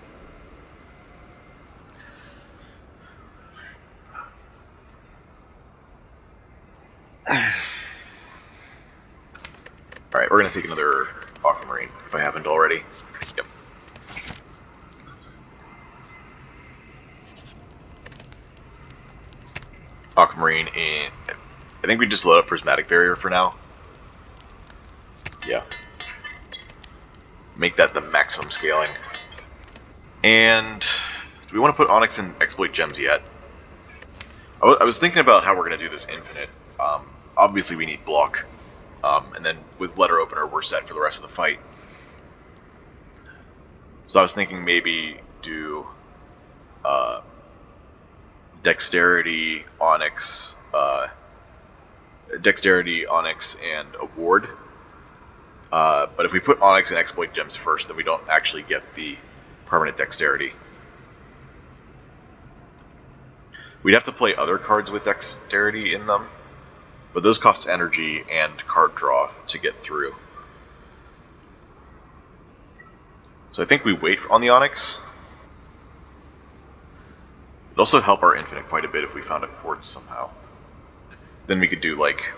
Alright, we're gonna take another Aquamarine, if I haven't already. Yep. Aquamarine in... I think we just load up Prismatic Barrier for now. Yeah. Make that the maximum scaling. And do we want to put Onyx and Exploit Gems yet? I was thinking about how we're going to do this infinite. Obviously we need block. And then with Letter Opener we're set for the rest of the fight. So I was thinking maybe do Dexterity, Onyx, and a ward. But if we put Onyx and Exploit Gems first, then we don't actually get the permanent Dexterity. We'd have to play other cards with Dexterity in them, but those cost energy and card draw to get through. So I think we wait on the Onyx. It'd also help our Infinite quite a bit if we found a Quartz somehow. Then we could do like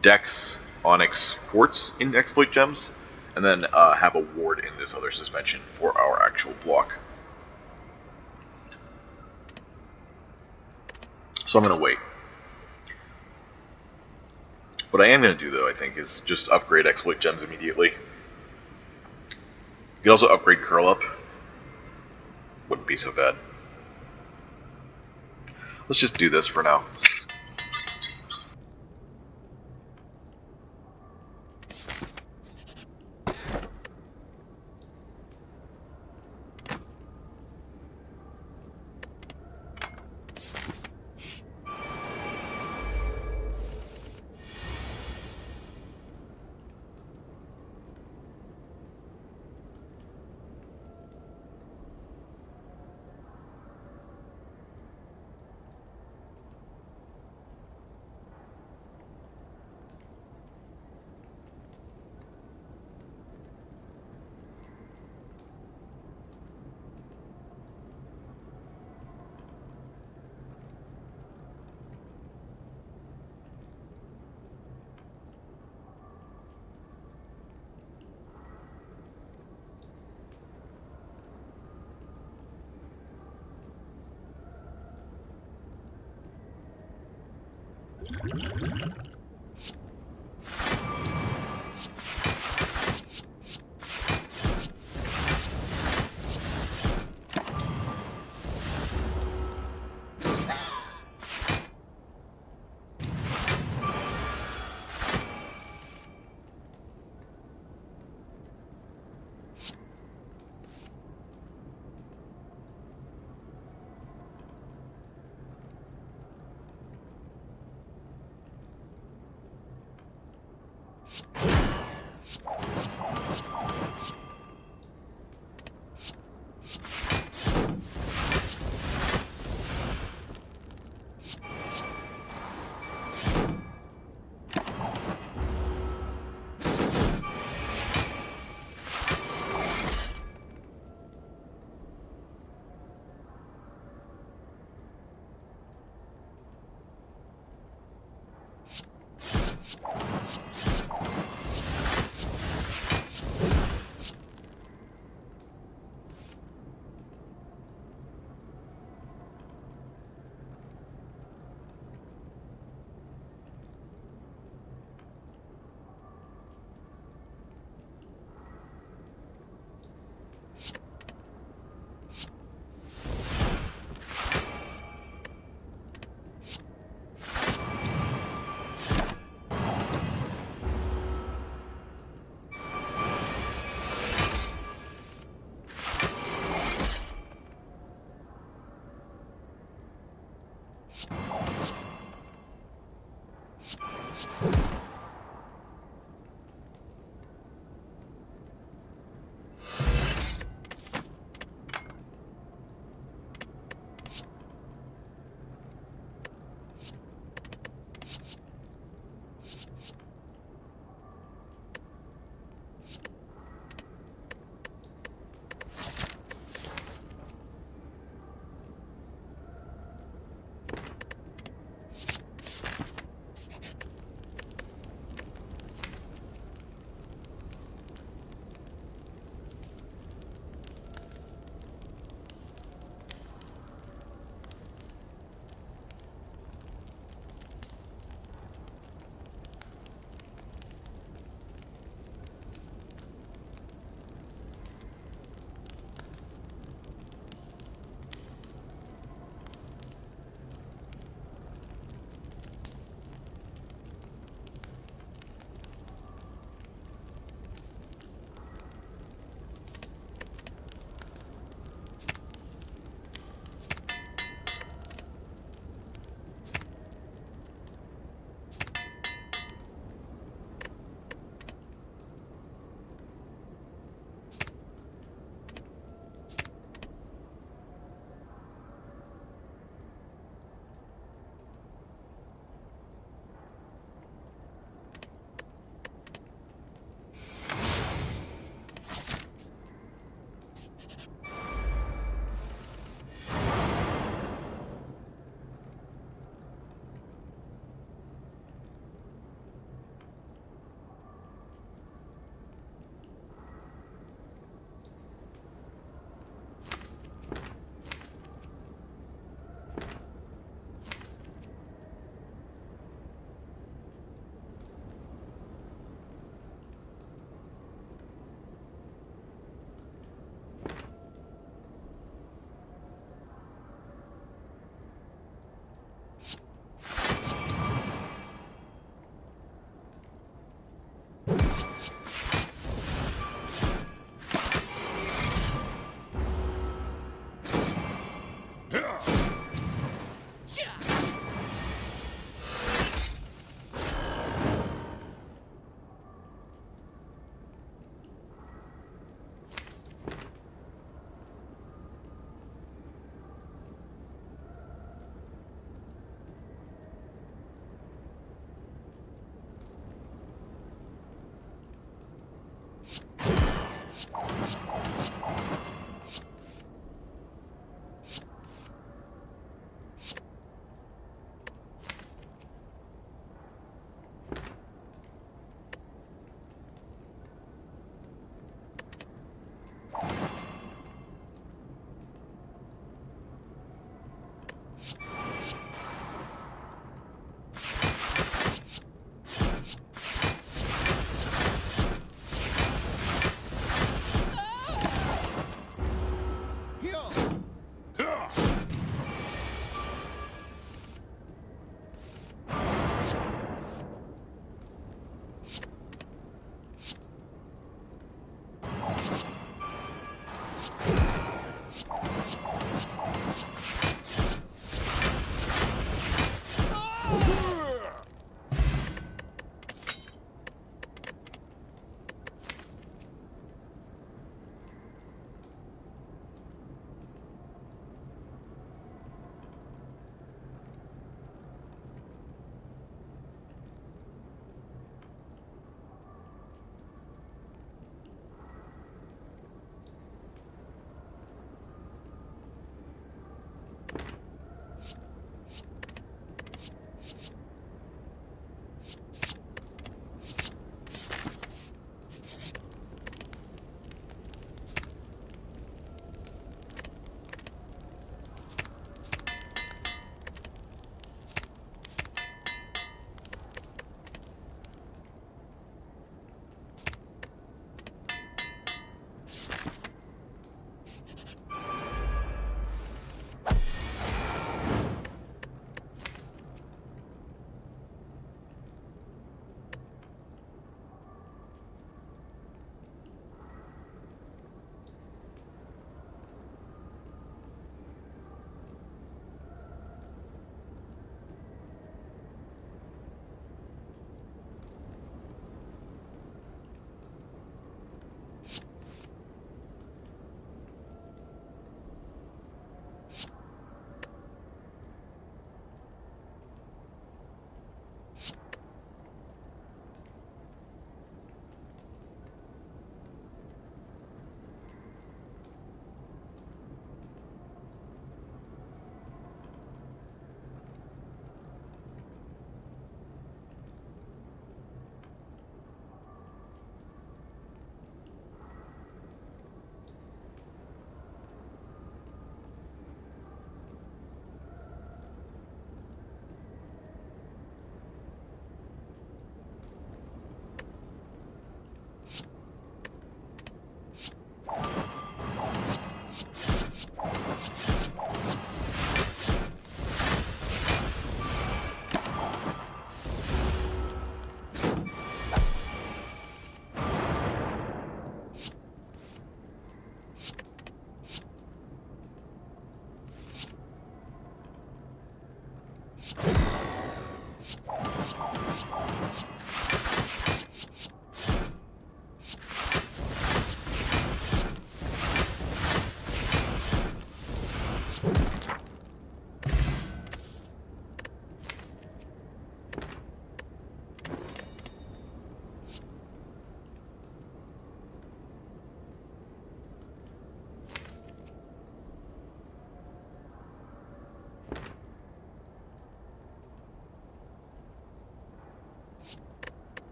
Dex, Onyx, Quartz in Exploit Gems, and then have a ward in this other suspension for our actual block. So I'm going to wait. What I am going to do, though, I think, is just upgrade Exploit Gems immediately. You could also upgrade Curl Up. Wouldn't be so bad. Let's just do this for now.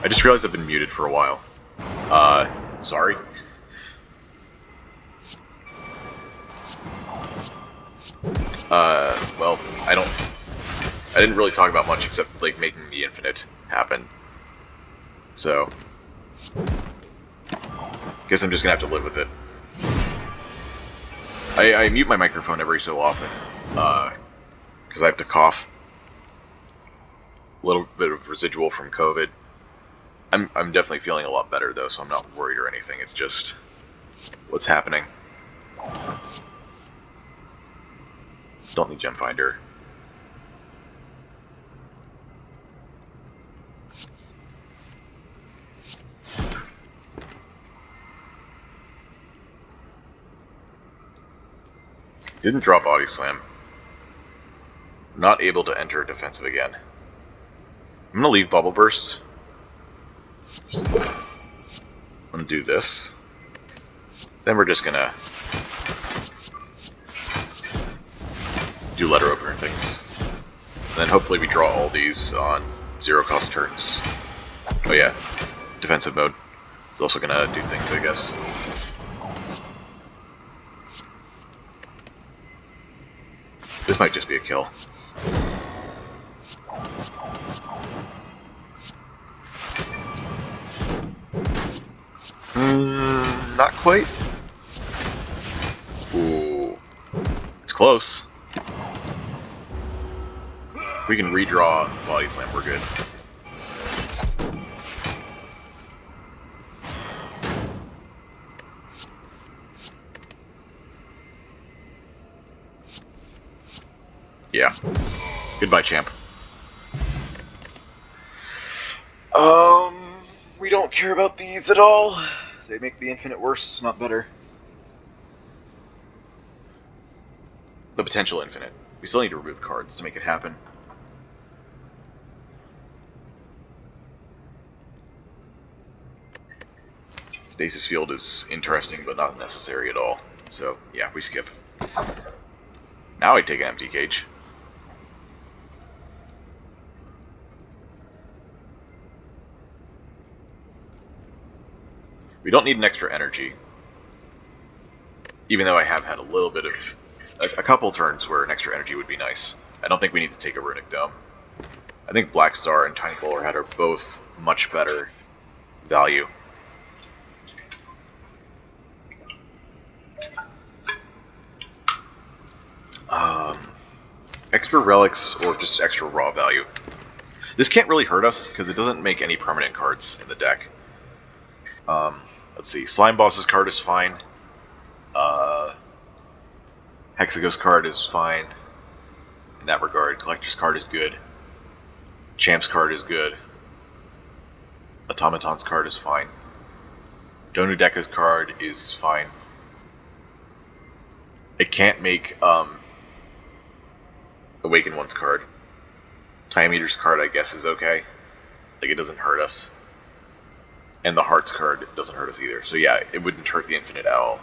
I just realized I've been muted for a while. Sorry. Well, I didn't really talk about much except, like, making the infinite happen. So, guess I'm just gonna have to live with it. I mute my microphone every so often, because I have to cough. A little bit of residual from COVID. I'm definitely feeling a lot better, though, so I'm not worried or anything. It's just what's happening. Don't need Gem Finder. Didn't draw Body Slam. Not able to enter defensive again. I'm gonna leave Bubble Burst. I'm gonna do this. Then we're just gonna do letter opener things. And then hopefully we draw all these on 0-cost turns. Oh yeah, defensive mode. It's also gonna do things, I guess. This might just be a kill. Not quite. Ooh. It's close. If we can redraw Body Slam, we're good. Yeah. Goodbye, champ. We don't care about these at all. They make the infinite worse, not better. The potential infinite. We still need to remove cards to make it happen. Stasis Field is interesting, but not necessary at all. So, yeah, we skip. Now I take an empty cage. We don't need an extra energy. Even though I have had a little bit of... a couple turns where an extra energy would be nice. I don't think we need to take a Runic Dome. I think Black Star and Tiny Bowler Hat are both much better value. Extra relics or just extra raw value. This can't really hurt us because it doesn't make any permanent cards in the deck. Let's see. Slime Boss's card is fine. Hexago's card is fine. In that regard, Collector's card is good. Champ's card is good. Automaton's card is fine. Donudeka's card is fine. It can't make Awaken One's card. Time Eater's card, I guess, is okay. Like, it doesn't hurt us. And the Hearts card doesn't hurt us either. So yeah, it wouldn't hurt the Infinite at all.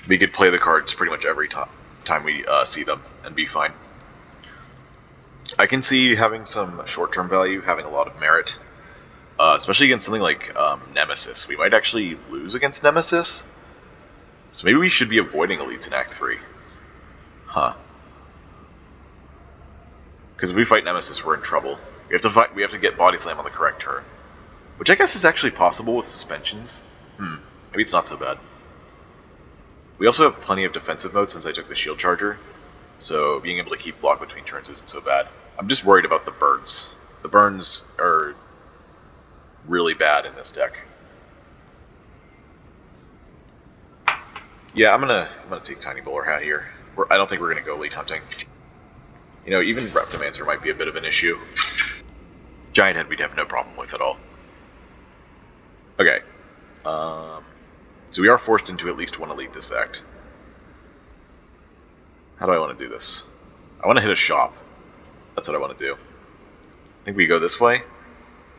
We could play the cards pretty much every time we see them and be fine. I can see having some short-term value, having a lot of merit. Especially against something like Nemesis. We might actually lose against Nemesis. So maybe we should be avoiding Elites in Act 3. Huh. Because if we fight Nemesis, we're in trouble. We have to get Body Slam on the correct turn. Which I guess is actually possible with suspensions. Maybe it's not so bad. We also have plenty of defensive mode since I took the Shield Charger. So being able to keep block between turns isn't so bad. I'm just worried about the burns. The burns are really bad in this deck. Yeah, I'm gonna take Tiny Bowler Hat here. I don't think we're gonna go Elite Hunting. You know, even Reptomancer might be a bit of an issue. Giant Head we'd have no problem with at all. Okay. So we are forced into at least one Elite this act. How do I want to do this? I want to hit a shop. That's what I want to do. I think we go this way,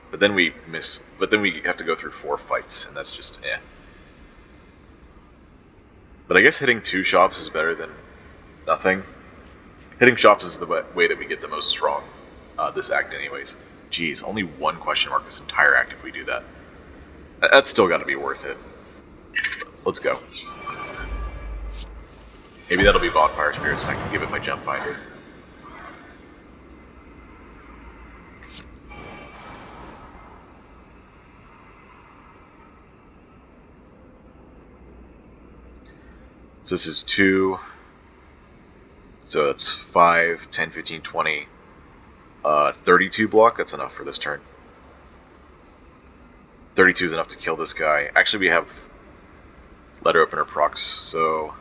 but then we miss. But then we have to go through 4 fights, and that's just eh. But I guess hitting 2 shops is better than nothing. Hitting shops is the way that we get the most strong this act anyways. Geez, only one question mark this entire act if we do that. That's still got to be worth it. Let's go. Maybe that'll be Bonfire Spirits and I can give it my Gem Finder. So this is 2. So that's 5, 10, 15, 20. 32 block, that's enough for this turn. 32 is enough to kill this guy. Actually, we have Letter Opener procs, so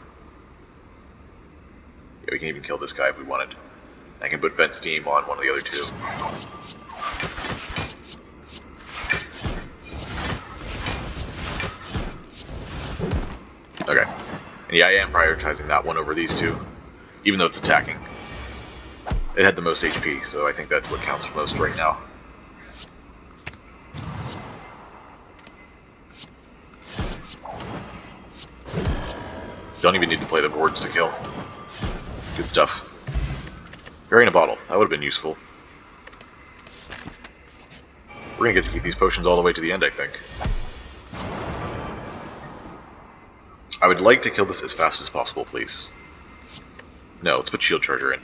yeah, we can even kill this guy if we wanted. I can put Vent Steam on one of the other two. Okay. And yeah, I am prioritizing that one over these two, even though it's attacking. It had the most HP, so I think that's what counts most right now. Don't even need to play the boards to kill. Good stuff. Berry in a bottle. That would have been useful. We're gonna get to keep these potions all the way to the end, I think. I would like to kill this as fast as possible, please. No, let's put Shield Charger in.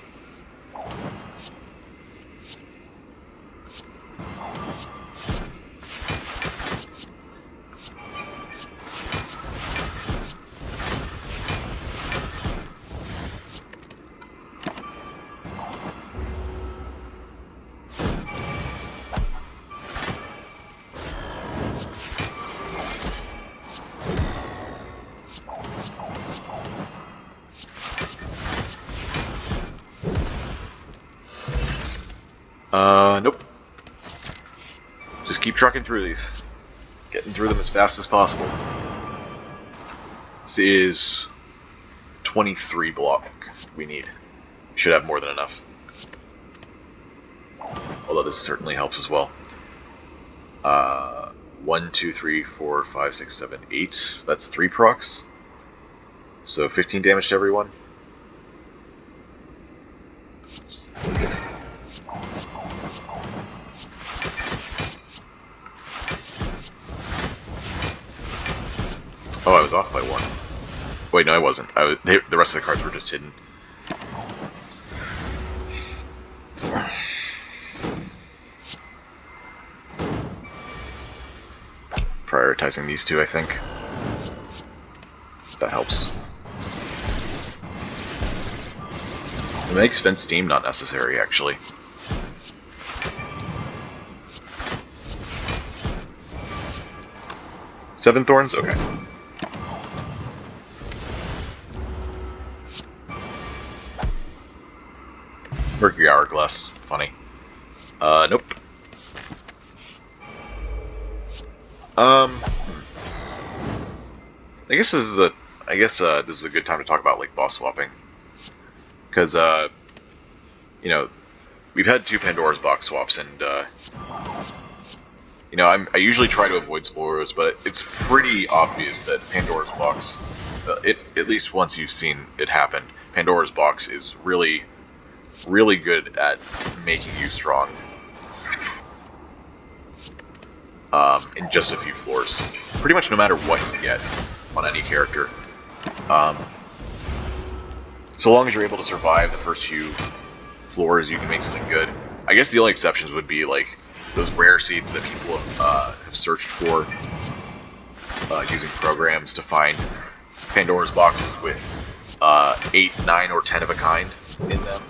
Nope. Just keep trucking through these. Getting through them as fast as possible. This is 23 block we need. Should have more than enough. Although this certainly helps as well. 1, 2, 3, 4, 5, 6, 7, 8. That's 3 procs. So 15 damage to everyone. Oh, I was off by 1. Wait, no, I wasn't. The rest of the cards were just hidden. Prioritizing these two, I think. That helps. It makes Vent Steam not necessary, actually. Seven Thorns? Okay. Mercury Hourglass. Funny. Nope. I guess this is a. This is a good time to talk about like boss swapping, because you know, we've had 2 Pandora's box swaps, and you know, I usually try to avoid spoilers, but it's pretty obvious that Pandora's box, at least once you've seen it happen, Pandora's box is really good at making you strong. In just a few floors. Pretty much no matter what you get on any character. So long as you're able to survive the first few floors, you can make something good. I guess the only exceptions would be like those rare seeds that people have searched for using programs to find Pandora's boxes with 8, 9, or 10 of a kind in them.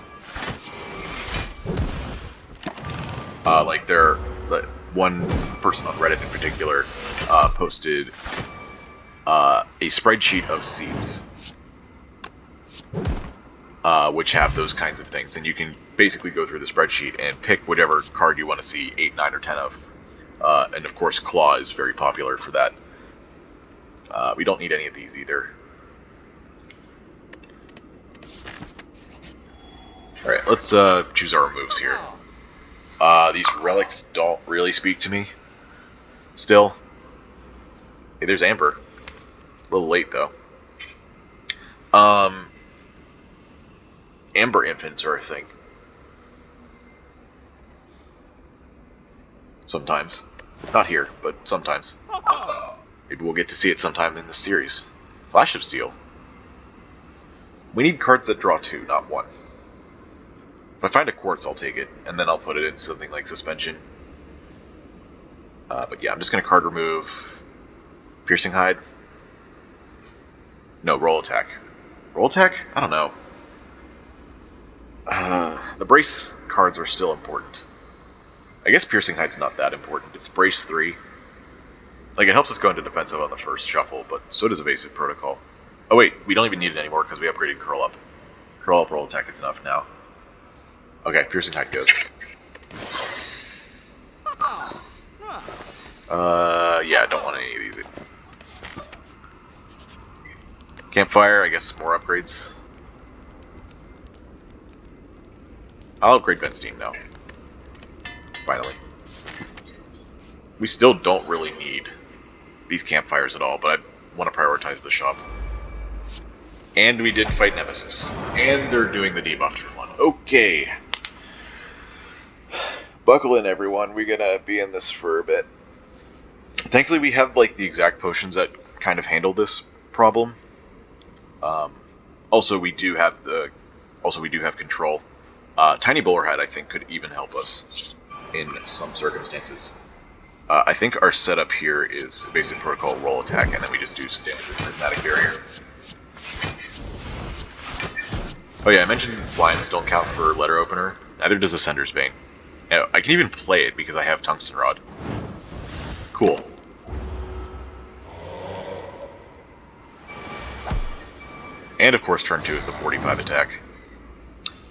One person on Reddit in particular posted a spreadsheet of seeds, which have those kinds of things, and you can basically go through the spreadsheet and pick whatever card you want to see 8, 9, or 10 of. And of course, Claw is very popular for that. We don't need any of these either. Alright, let's choose our moves here. These relics don't really speak to me. Still. Hey, there's Amber. A little late, though. Amber infants are a thing. Sometimes. Not here, but sometimes. Maybe we'll get to see it sometime in this series. Flash of Steel. We need cards that draw 2, not 1. If I find a quartz, I'll take it, and then I'll put it in something like Suspension. But yeah, I'm just going to card remove Piercing Hide. No, Roll Attack. Roll Attack? I don't know. The Brace cards are still important. I guess Piercing Hide's not that important. It's Brace 3. Like, it helps us go into defensive on the first shuffle, but so does Evasive Protocol. Oh wait, we don't even need it anymore because we upgraded Curl Up. Curl Up, Roll Attack is enough now. Okay, Piercing Hide goes. Yeah, I don't want any of these. Campfire, I guess more upgrades. I'll upgrade Vent Steam now. Finally. We still don't really need these campfires at all, but I want to prioritize the shop. And we did fight Nemesis. And they're doing the debuffed one. Okay. Buckle in, everyone. We're gonna be in this for a bit. Thankfully, we have like the exact potions that kind of handle this problem. Also, we do have control. Tiny Bowler Head, I think, could even help us in some circumstances. I think our setup here is Basic Protocol, Roll Attack, and then we just do some damage with Prismatic Barrier. Oh yeah, I mentioned slimes don't count for Letter Opener. Neither does Ascender's Bane. Now, I can even play it because I have Tungsten Rod. Cool. And of course, turn 2 is the 45 attack.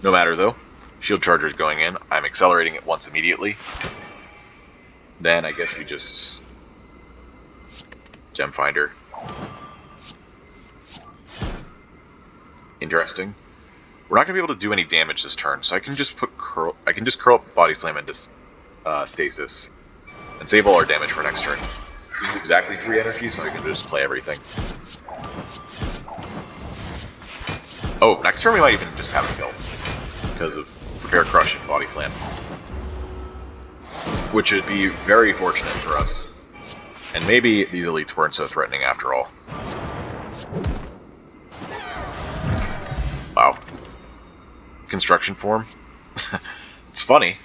No matter though, Shield Charger is going in. I'm accelerating it once immediately. Then I guess we just Gem Finder. Interesting. We're not gonna be able to do any damage this turn, so I can just curl up Body Slam into Stasis and save all our damage for next turn. This is exactly 3 energy, so I can just play everything. Oh, next turn we might even just have a kill because of Prepare Crush and Body Slam, which would be very fortunate for us. And maybe these elites weren't so threatening after all. Wow. Construction Form. It's funny.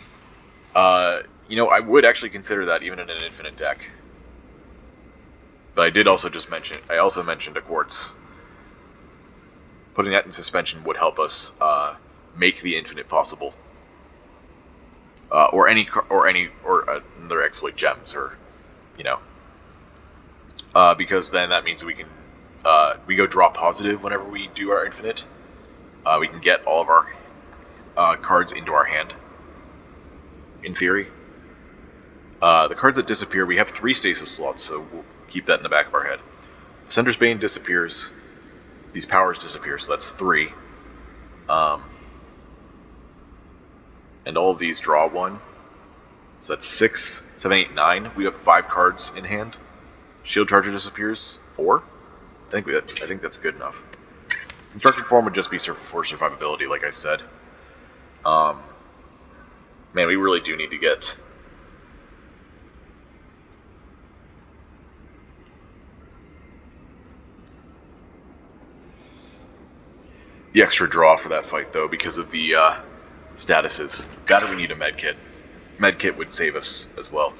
You know, I would actually consider that even in an infinite deck. But I did also just mention, I also mentioned a Quartz. Putting that in suspension would help us make the infinite possible. Or another exploit gems, or, you know. Because then that means we can, we go draw positive whenever we do our infinite. We can get all of our cards into our hand, in theory. The cards that disappear, we have 3 stasis slots, so we'll keep that in the back of our head. Ascender's Bane disappears. These powers disappear, so that's 3. And all of these draw 1. So that's 6, 7, 8, 9. We have 5 cards in hand. Shield Charger disappears, 4. I think that's good enough. Construction Form would just be for survivability, like I said. Man, we really do need to get the extra draw for that fight, though, because of the statuses. That we need a medkit. Medkit would save us as well.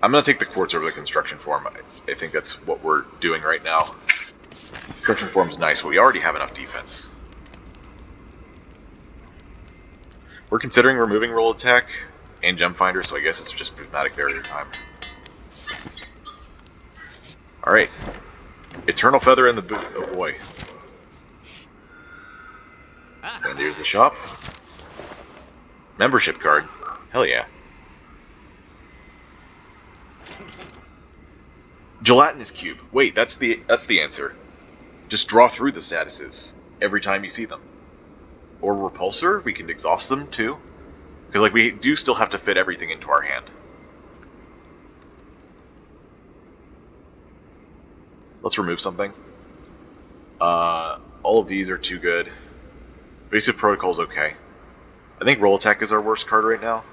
I'm going to take the Quartz over the Construction Form. I think that's what we're doing right now. Construction Form's nice, but we already have enough defense. We're considering removing Roll Attack and Gem Finder, so I guess it's just Prismatic Barrier time. Alright. Eternal Feather in the boot. Oh boy. And here's the shop. Membership card. Hell yeah. Gelatinous Cube. Wait, that's the answer. Just draw through the statuses every time you see them. Or Repulsor, we can exhaust them too. Because like we do still have to fit everything into our hand. Let's remove something. All of these are too good. Basic Protocol's okay. I think Roll Attack is our worst card right now.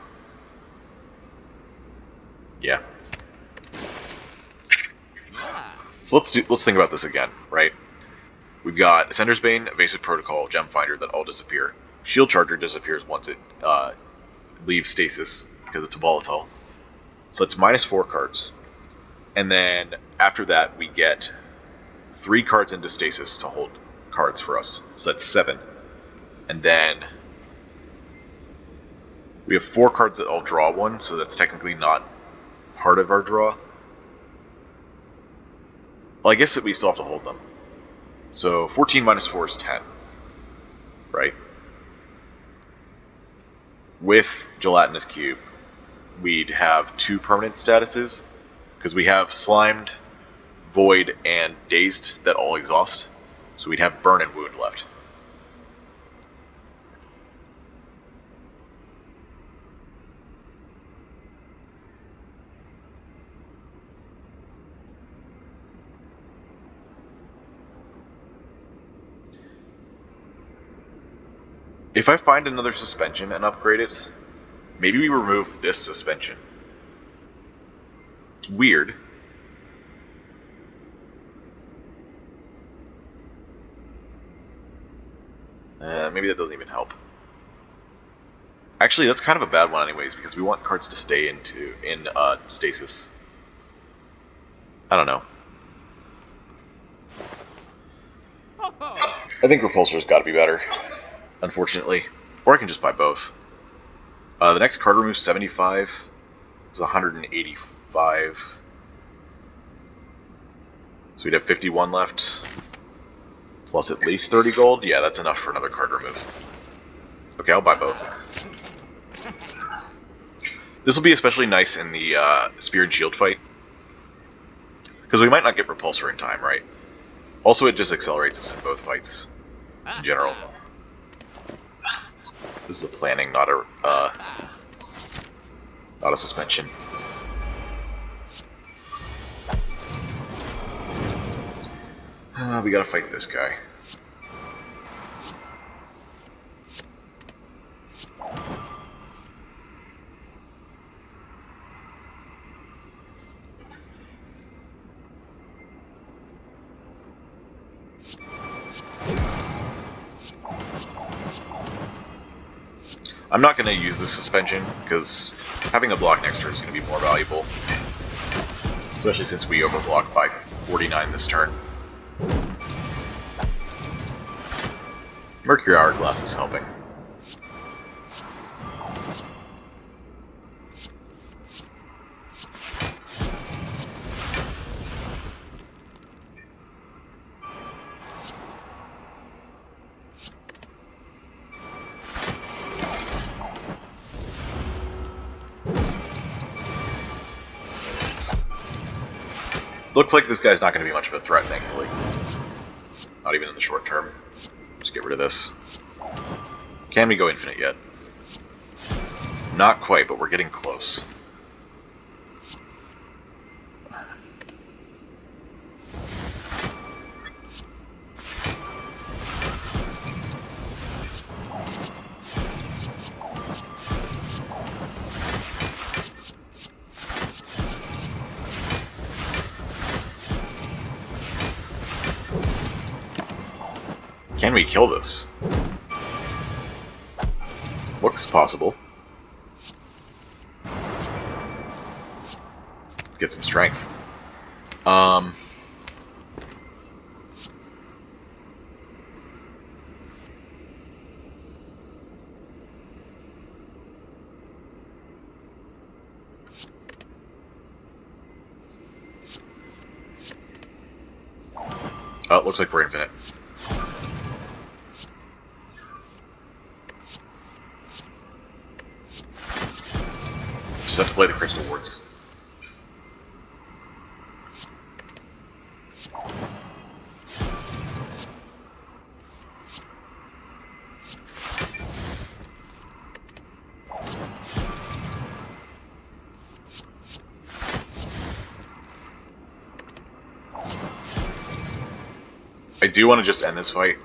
Yeah. So let's think about this again, right? We've got Ascender's Bane, Evasive Protocol, Gem Finder that all disappear. Shield Charger disappears once it leaves stasis because it's a volatile. So it's -4 cards. And then after that we get 3 cards into stasis to hold cards for us. So that's 7. And then we have 4 cards that all draw 1, so that's technically not part of our draw. Well, I guess that we still have to hold them. So 14 -4 is 10, right? With Gelatinous Cube, we'd have 2 permanent statuses, because we have Slimed, Void, and Dazed that all exhaust. So we'd have Burn and Wound left. If I find another suspension and upgrade it, maybe we remove this suspension. It's weird. Maybe that doesn't even help. Actually, that's kind of a bad one anyways, because we want cards to stay in stasis. I don't know. I think Repulsor's got to be better, unfortunately. Or I can just buy both. The next card removes 75. It's 185. So we'd have 51 left. Plus at least 30 gold. Yeah, that's enough for another card remove. Okay, I'll buy both. This will be especially nice in the Spear and Shield fight. Because we might not get Repulsor in time, right? Also, it just accelerates us in both fights. In general. This is a planning, not a suspension. We gotta fight this guy. I'm not going to use the suspension, because having a block next turn is going to be more valuable. Especially since we overblock by 49 this turn. Mercury Hourglass is helping. Looks like this guy's not going to be much of a threat, thankfully. Not even in the short term. Just get rid of this. Can we go infinite yet? Not quite, but we're getting close. Can we kill this? Looks possible. Get some strength. Oh, it looks like we're infinite. Just have to play the crystal wards. I do want to just end this fight.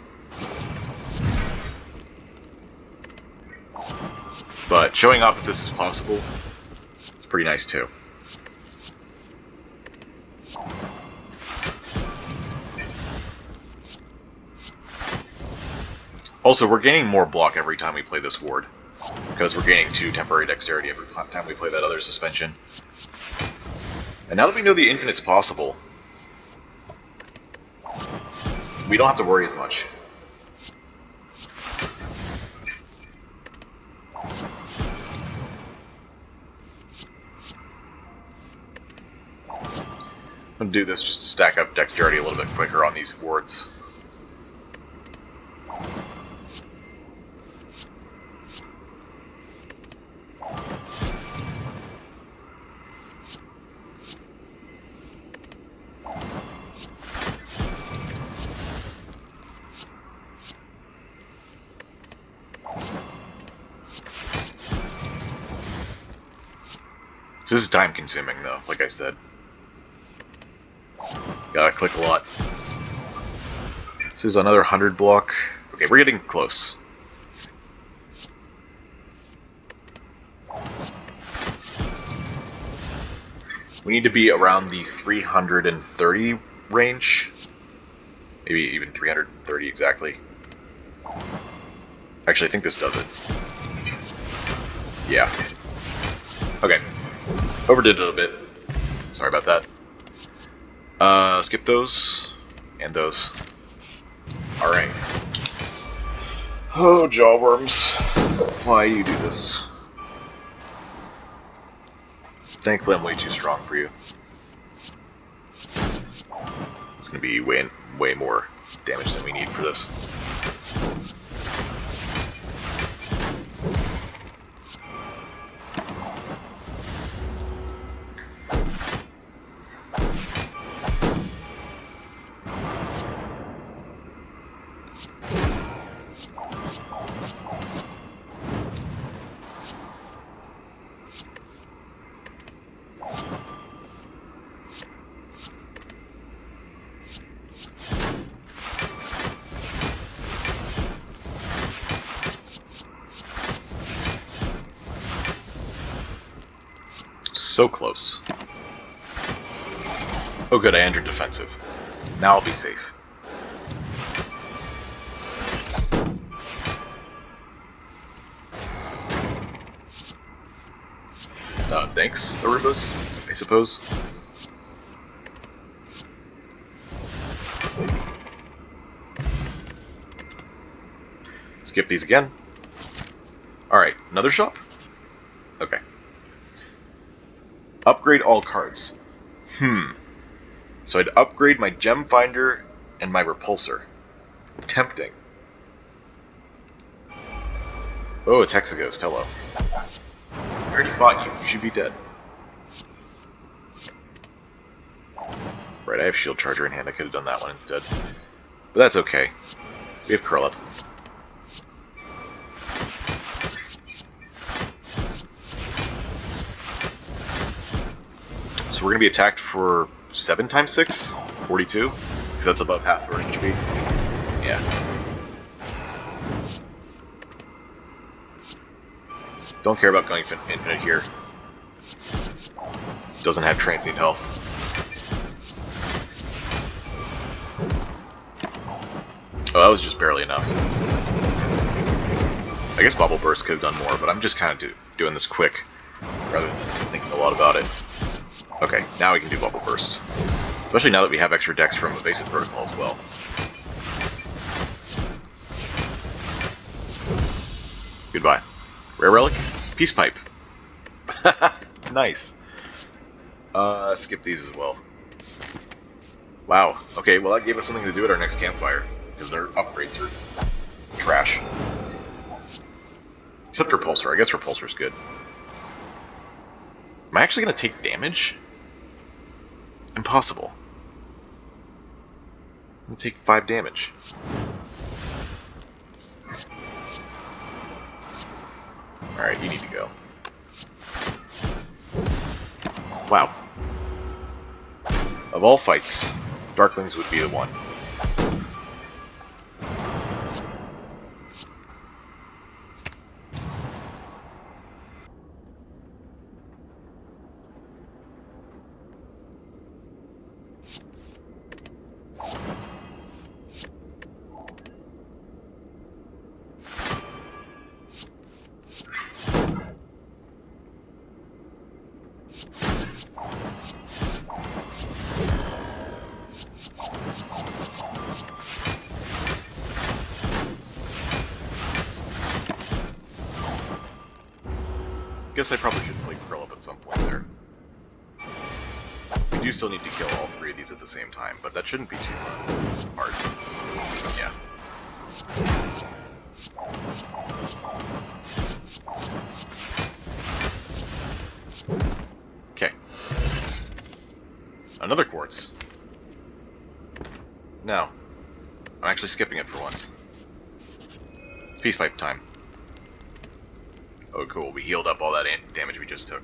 But showing off that this is possible, it's pretty nice too. Also, we're gaining more block every time we play this ward, because we're gaining 2 temporary dexterity every time we play that other suspension. And now that we know the infinite's possible, we don't have to worry as much. I'm gonna do this just to stack up dexterity a little bit quicker on these wards. So this is time consuming though, like I said. Gotta click a lot. This is another 100 block. Okay, we're getting close. We need to be around the 330 range. Maybe even 330 exactly. Actually, I think this does it. Yeah. Okay. Overdid it a bit. Sorry about that. Skip those. And those. Alright. Oh, jawworms. Why you do this? Thankfully, I'm way too strong for you. It's gonna be way more damage than we need for this. So close. Oh good, I entered defensive. Now I'll be safe. Thanks, Arubas, I suppose. Skip these again. Alright, another shop? Okay. Upgrade all cards. So I'd upgrade my Gem Finder and my Repulsor. Tempting. Oh, it's Hexaghost, hello. I already fought you, you should be dead. Right, I have Shield Charger in hand, I could have done that one instead. But that's okay. We have Curl Up. So we're going to be attacked for 7 times 6? 42? Because that's above half our HP. Yeah. Don't care about going infinite here. Doesn't have transient health. Oh, that was just barely enough. I guess Bubble Burst could have done more, but I'm just kind of doing this quick, rather than thinking a lot about it. Okay, now we can do Bubble Burst. Especially now that we have extra dex from Evasive Protocol as well. Goodbye. Rare Relic? Peace Pipe. Nice. Skip these as well. Wow. Okay, well that gave us something to do at our next campfire. Because our upgrades are trash. Except Repulsor. I guess Repulsor's good. Am I actually going to take damage? Impossible. I'm going to take 5 damage. Alright, you need to go. Wow. Of all fights, Darklings would be the one. Guess I probably should play Curl Up at some point there. We do still need to kill all three of these at the same time, but that shouldn't be too hard. Yeah. Okay. Another quartz. No. I'm actually skipping it for once. It's peace pipe time. Oh, cool. We healed up all that damage we just took.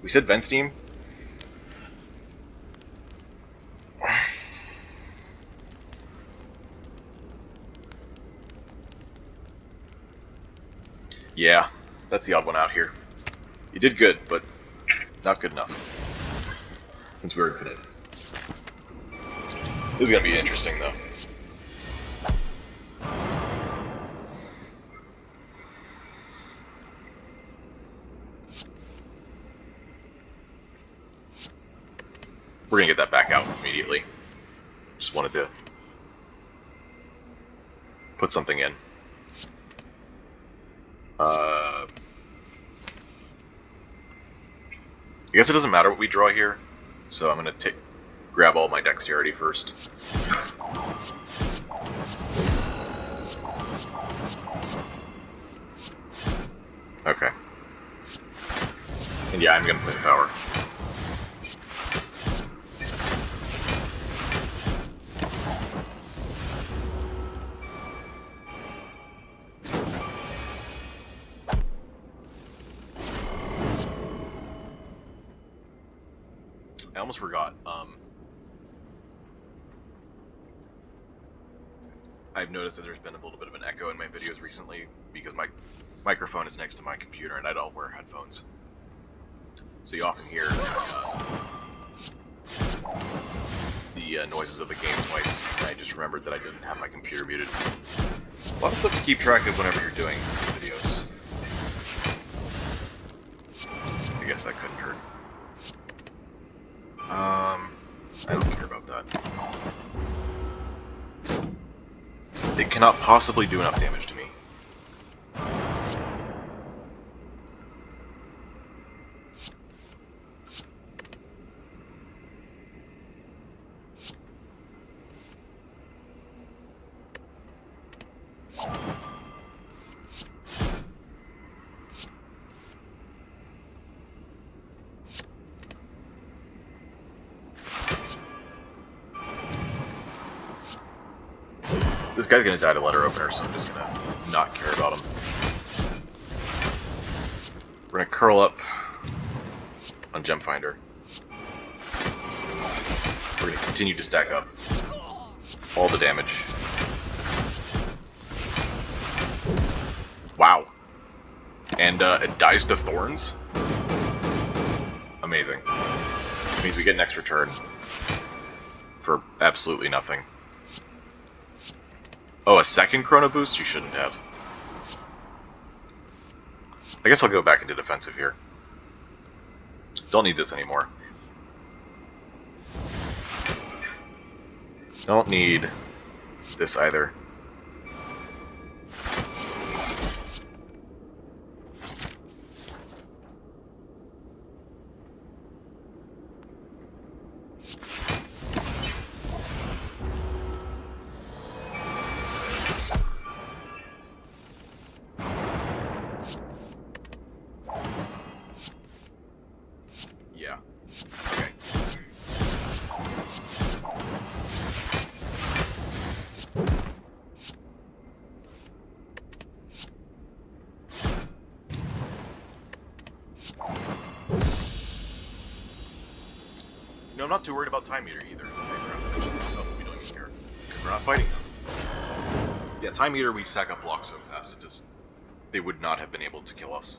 We said vent steam. Yeah, that's the odd one out here. You did good, but not good enough. Since we're infinite. This is gonna be interesting, though. We're gonna get that back out immediately. Just wanted to put something in. I guess it doesn't matter what we draw here, so I'm gonna grab all my dexterity first. Okay. And yeah, I'm gonna play power. I almost forgot. I've noticed that there's been a little bit of an echo in my videos recently because my microphone is next to my computer and I don't wear headphones. So you often hear the noises of the game twice. And I just remembered that I didn't have my computer muted. A lot of stuff to keep track of whenever you're doing videos. I guess that couldn't hurt. I don't care about that. It cannot possibly do enough damage to me. This guy's gonna die to letter opener, so I'm just gonna not care about him. We're gonna curl up on Gem Finder. We're gonna continue to stack up all the damage. Wow. And it dies to thorns? Amazing. Means we get an extra turn for absolutely nothing. Oh, a second chrono boost? You shouldn't have. I guess I'll go back into defensive here. Don't need this anymore. Don't need this either. Yeah. Okay. You know, I'm not too worried about time meter either. I forgot to mention what we're doing here. Because we're not fighting them. Yeah, time meter, we stack up blocks so fast, it just... They would not have been able to kill us.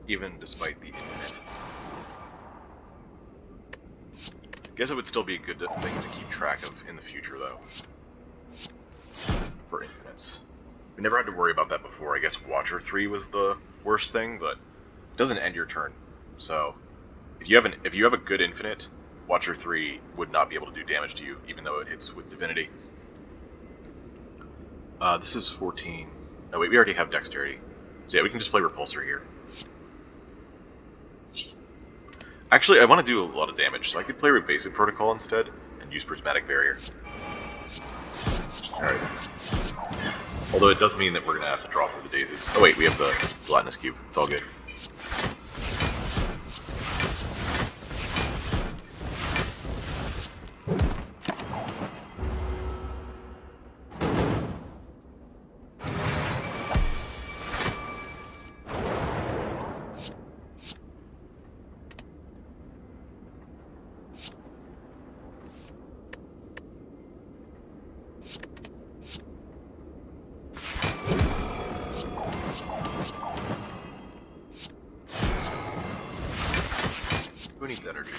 Even despite the infinite. Guess it would still be a good thing to keep track of in the future, though. For infinites. We never had to worry about that before. I guess Watcher 3 was the worst thing, but doesn't end your turn. So if you have a good infinite, Watcher 3 would not be able to do damage to you, even though it hits with Divinity. This is 14. Oh wait, we already have Dexterity. So yeah, we can just play Repulsor here. Actually, I want to do a lot of damage, so I could play with Basic Protocol instead, and use Prismatic Barrier. Alright. Although it does mean that we're going to have to draw through the daisies. Oh wait, we have the Gelatinous Cube. It's all good. Who needs energy?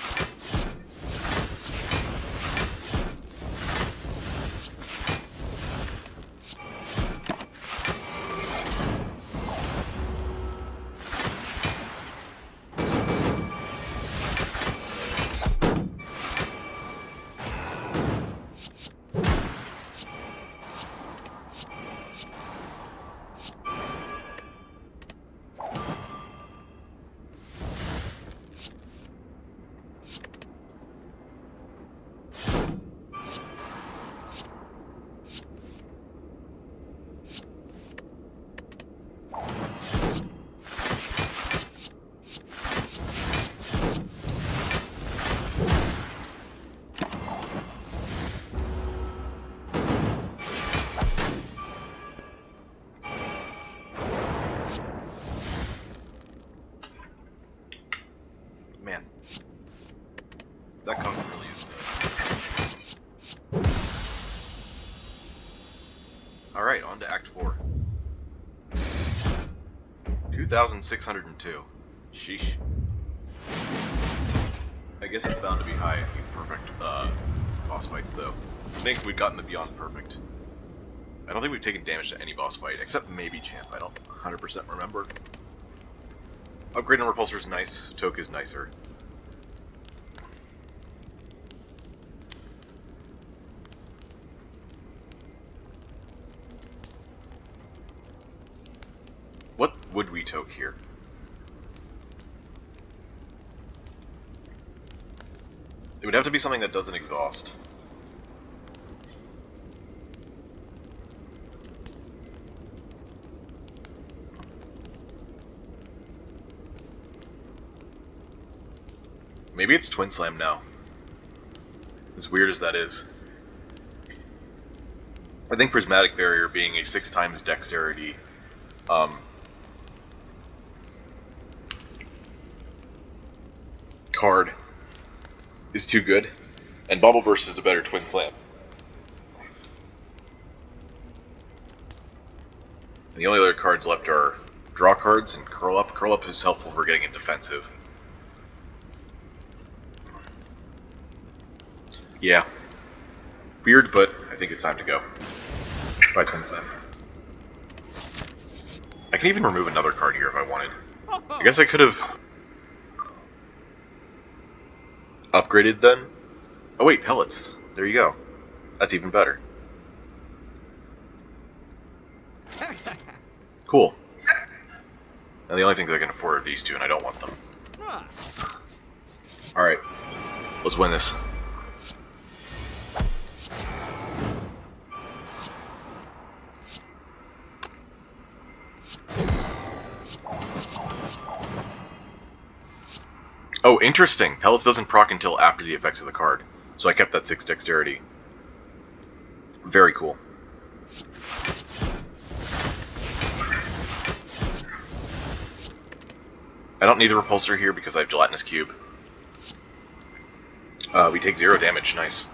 Man, that cover really is. Alright, on to Act 4. 2,602. Sheesh. I guess it's bound to be high in perfect boss fights, though. I think we've gotten the beyond perfect. I don't think we've taken damage to any boss fight, except maybe Champ. I don't 100% remember. Upgrade on Repulsor is nice. Toke is nicer. What would we toke here? It would have to be something that doesn't exhaust. Maybe it's Twin Slam now. As weird as that is. I think Prismatic Barrier being a 6 times Dexterity card is too good, and Bubble Burst is a better Twin Slam. And the only other cards left are draw cards and Curl Up. Curl Up is helpful for getting it defensive. Yeah. Weird, but I think it's time to go. By Twin Slam. I can even remove another card here if I wanted. I guess I could have upgraded then. Oh wait, pellets. There you go. That's even better. Cool. Now the only things I can afford are these two, and I don't want them. Alright. Let's win this. Oh, interesting. Pellets doesn't proc until after the effects of the card. So I kept that 6 dexterity. Very cool. I don't need the Repulsor here because I have Gelatinous Cube. We take 0 damage. Nice.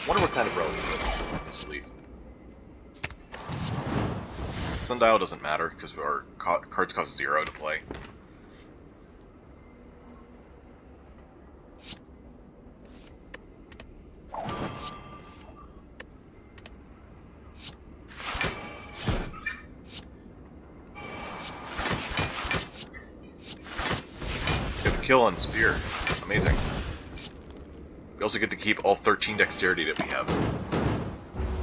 Wonder what kind of relic this elite. Sundial doesn't matter because our cards cost 0 to play. kill on Spire. Amazing. We also get to keep all 13 dexterity that we have.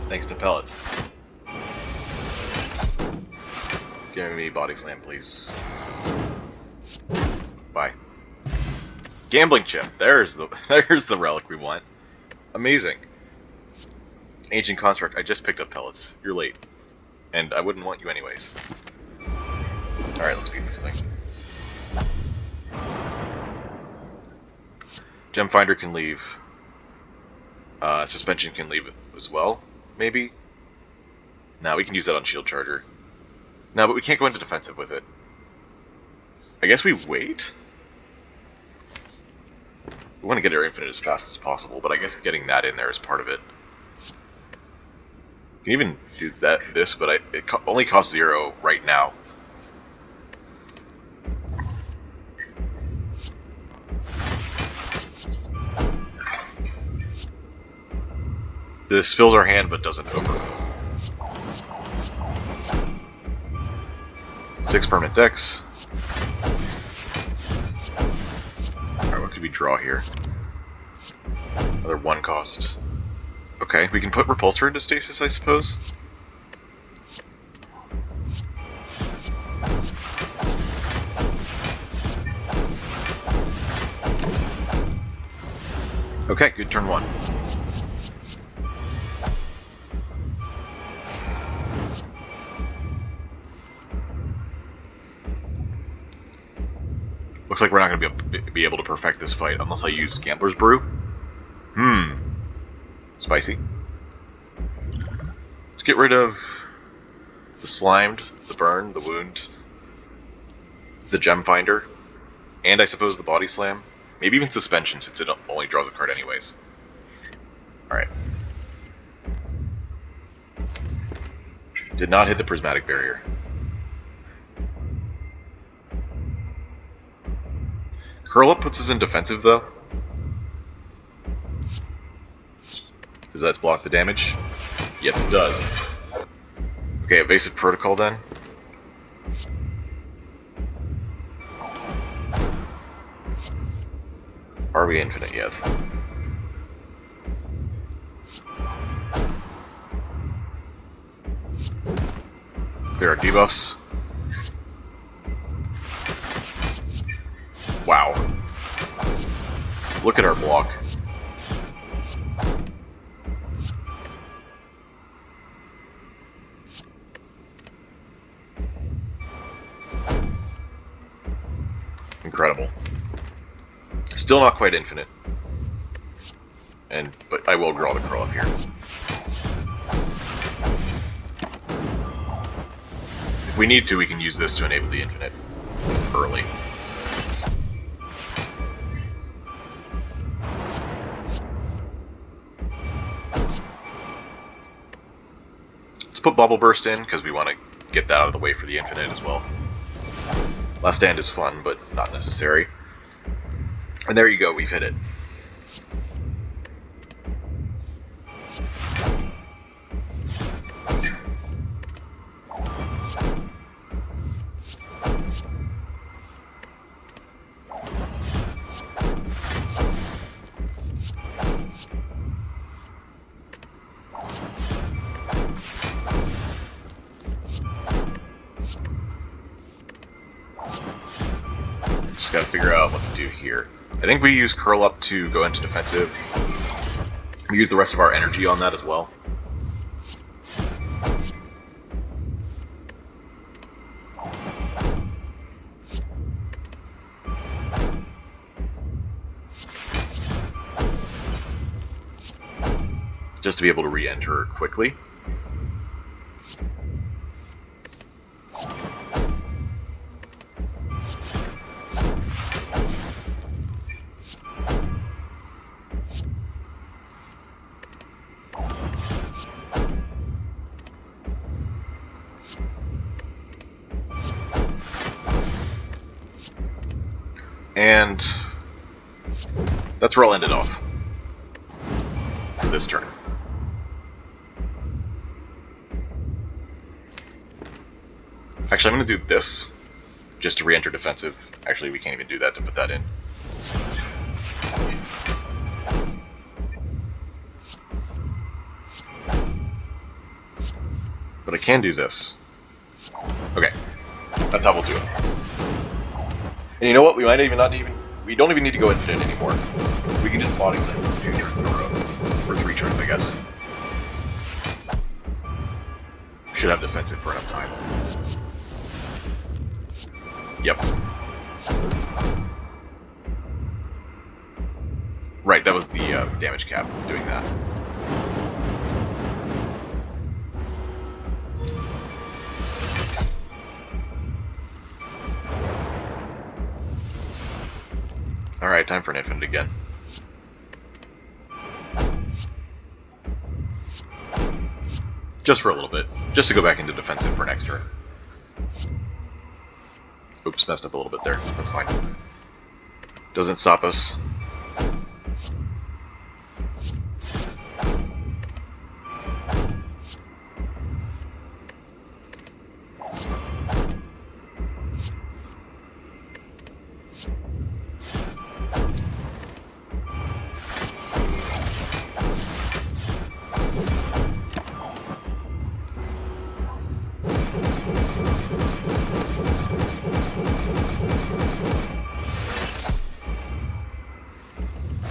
Thanks to pellets. Give me body slam, please. Bye. Gambling chip. There's the relic we want. Amazing. Ancient construct. I just picked up pellets. You're late. And I wouldn't want you anyways. Alright, let's beat this thing. Gem finder can leave. Suspension can leave as well, maybe? No, we can use that on shield charger. No, but we can't go into defensive with it. I guess we wait? We want to get our infinite as fast as possible, but I guess getting that in there is part of it. You can even do this, but it only costs 0 right now. This fills our hand, but doesn't over. 6 permanent decks. Alright, what could we draw here? Another 1 cost. Okay, we can put Repulsor into stasis, I suppose. Okay, good turn 1. Looks like we're not going to be able to perfect this fight unless I use Gambler's Brew. Spicy. Let's get rid of the Slimed, the Burn, the Wound, the Gem Finder, and I suppose the Body Slam. Maybe even Suspension, since it only draws a card anyways. Alright. Did not hit the Prismatic Barrier. Curl Up puts us in defensive, though. Does that block the damage? Yes, it does. Okay, Evasive Protocol, then. Are we infinite yet? Clear our debuffs. Wow. Look at our block. Incredible. Still not quite infinite. But I will draw the curl up here. If we need to, we can use this to enable the infinite early. Let's put Bubble Burst in, because we want to get that out of the way for the infinite as well. Last Stand is fun, but not necessary. And there you go, we've hit it. Just gotta figure out what to do here. I think we use Curl Up to go into defensive. We use the rest of our energy on that as well. Just to be able to re-enter quickly. And that's where I'll end it off for this turn. Actually, I'm going to do this. just to re-enter defensive. Actually, we can't even do that to put that in. But I can do this. Okay, that's how we'll do it. And you know what? We might even we don't even need to go infinite anymore. We can just body slam for 2 turns in a row. Or 3 turns, I guess. Should have defensive for enough time. Yep. Right, that was the damage cap doing that. Alright, time for an infinite again. Just for a little bit. Just to go back into defensive for next turn. Oops, messed up a little bit there. That's fine. Doesn't stop us.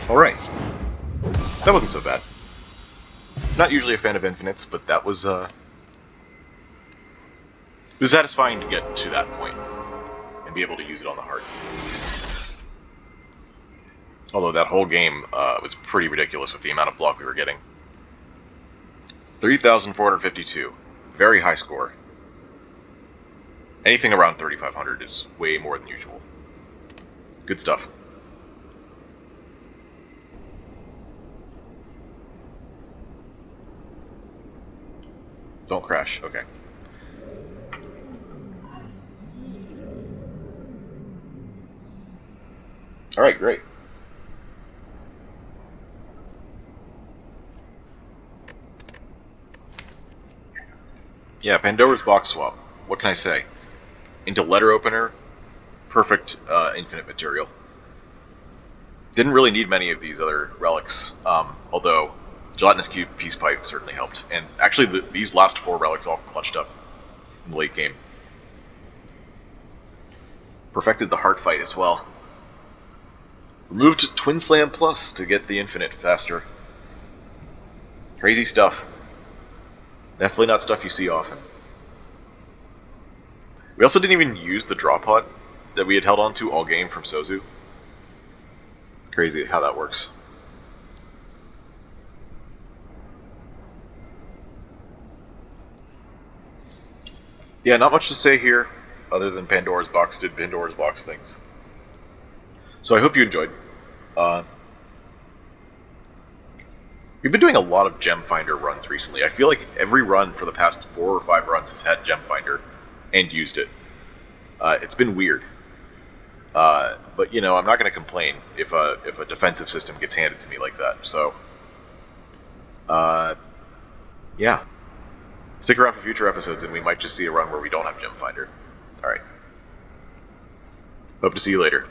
Alright. That wasn't so bad. Not usually a fan of infinites, but that was, it was satisfying to get to that point and be able to use it on the heart. Although that whole game was pretty ridiculous with the amount of block we were getting. 3,452. Very high score. Anything around 3,500 is way more than usual. Good stuff. Don't crash. Okay. Alright, great. Yeah, Pandora's box swap. What can I say? Into letter opener, perfect infinite material. Didn't really need many of these other relics, although Gelatinous Cube Peace Pipe certainly helped. And actually, these last 4 relics all clutched up in the late game. Perfected the heart fight as well. Removed Twin Slam Plus to get the infinite faster. Crazy stuff. Definitely not stuff you see often. We also didn't even use the draw pot that we had held on to all game from Sozu. Crazy how that works. Yeah, not much to say here, other than Pandora's box did Pandora's box things. So I hope you enjoyed. We've been doing a lot of Gem Finder runs recently. I feel like every run for the past 4 or 5 runs has had Gem Finder and used it. It's been weird. But, you know, I'm not going to complain if a defensive system gets handed to me like that. So, yeah. Stick around for future episodes and we might just see a run where we don't have Gem Finder. Alright. Hope to see you later.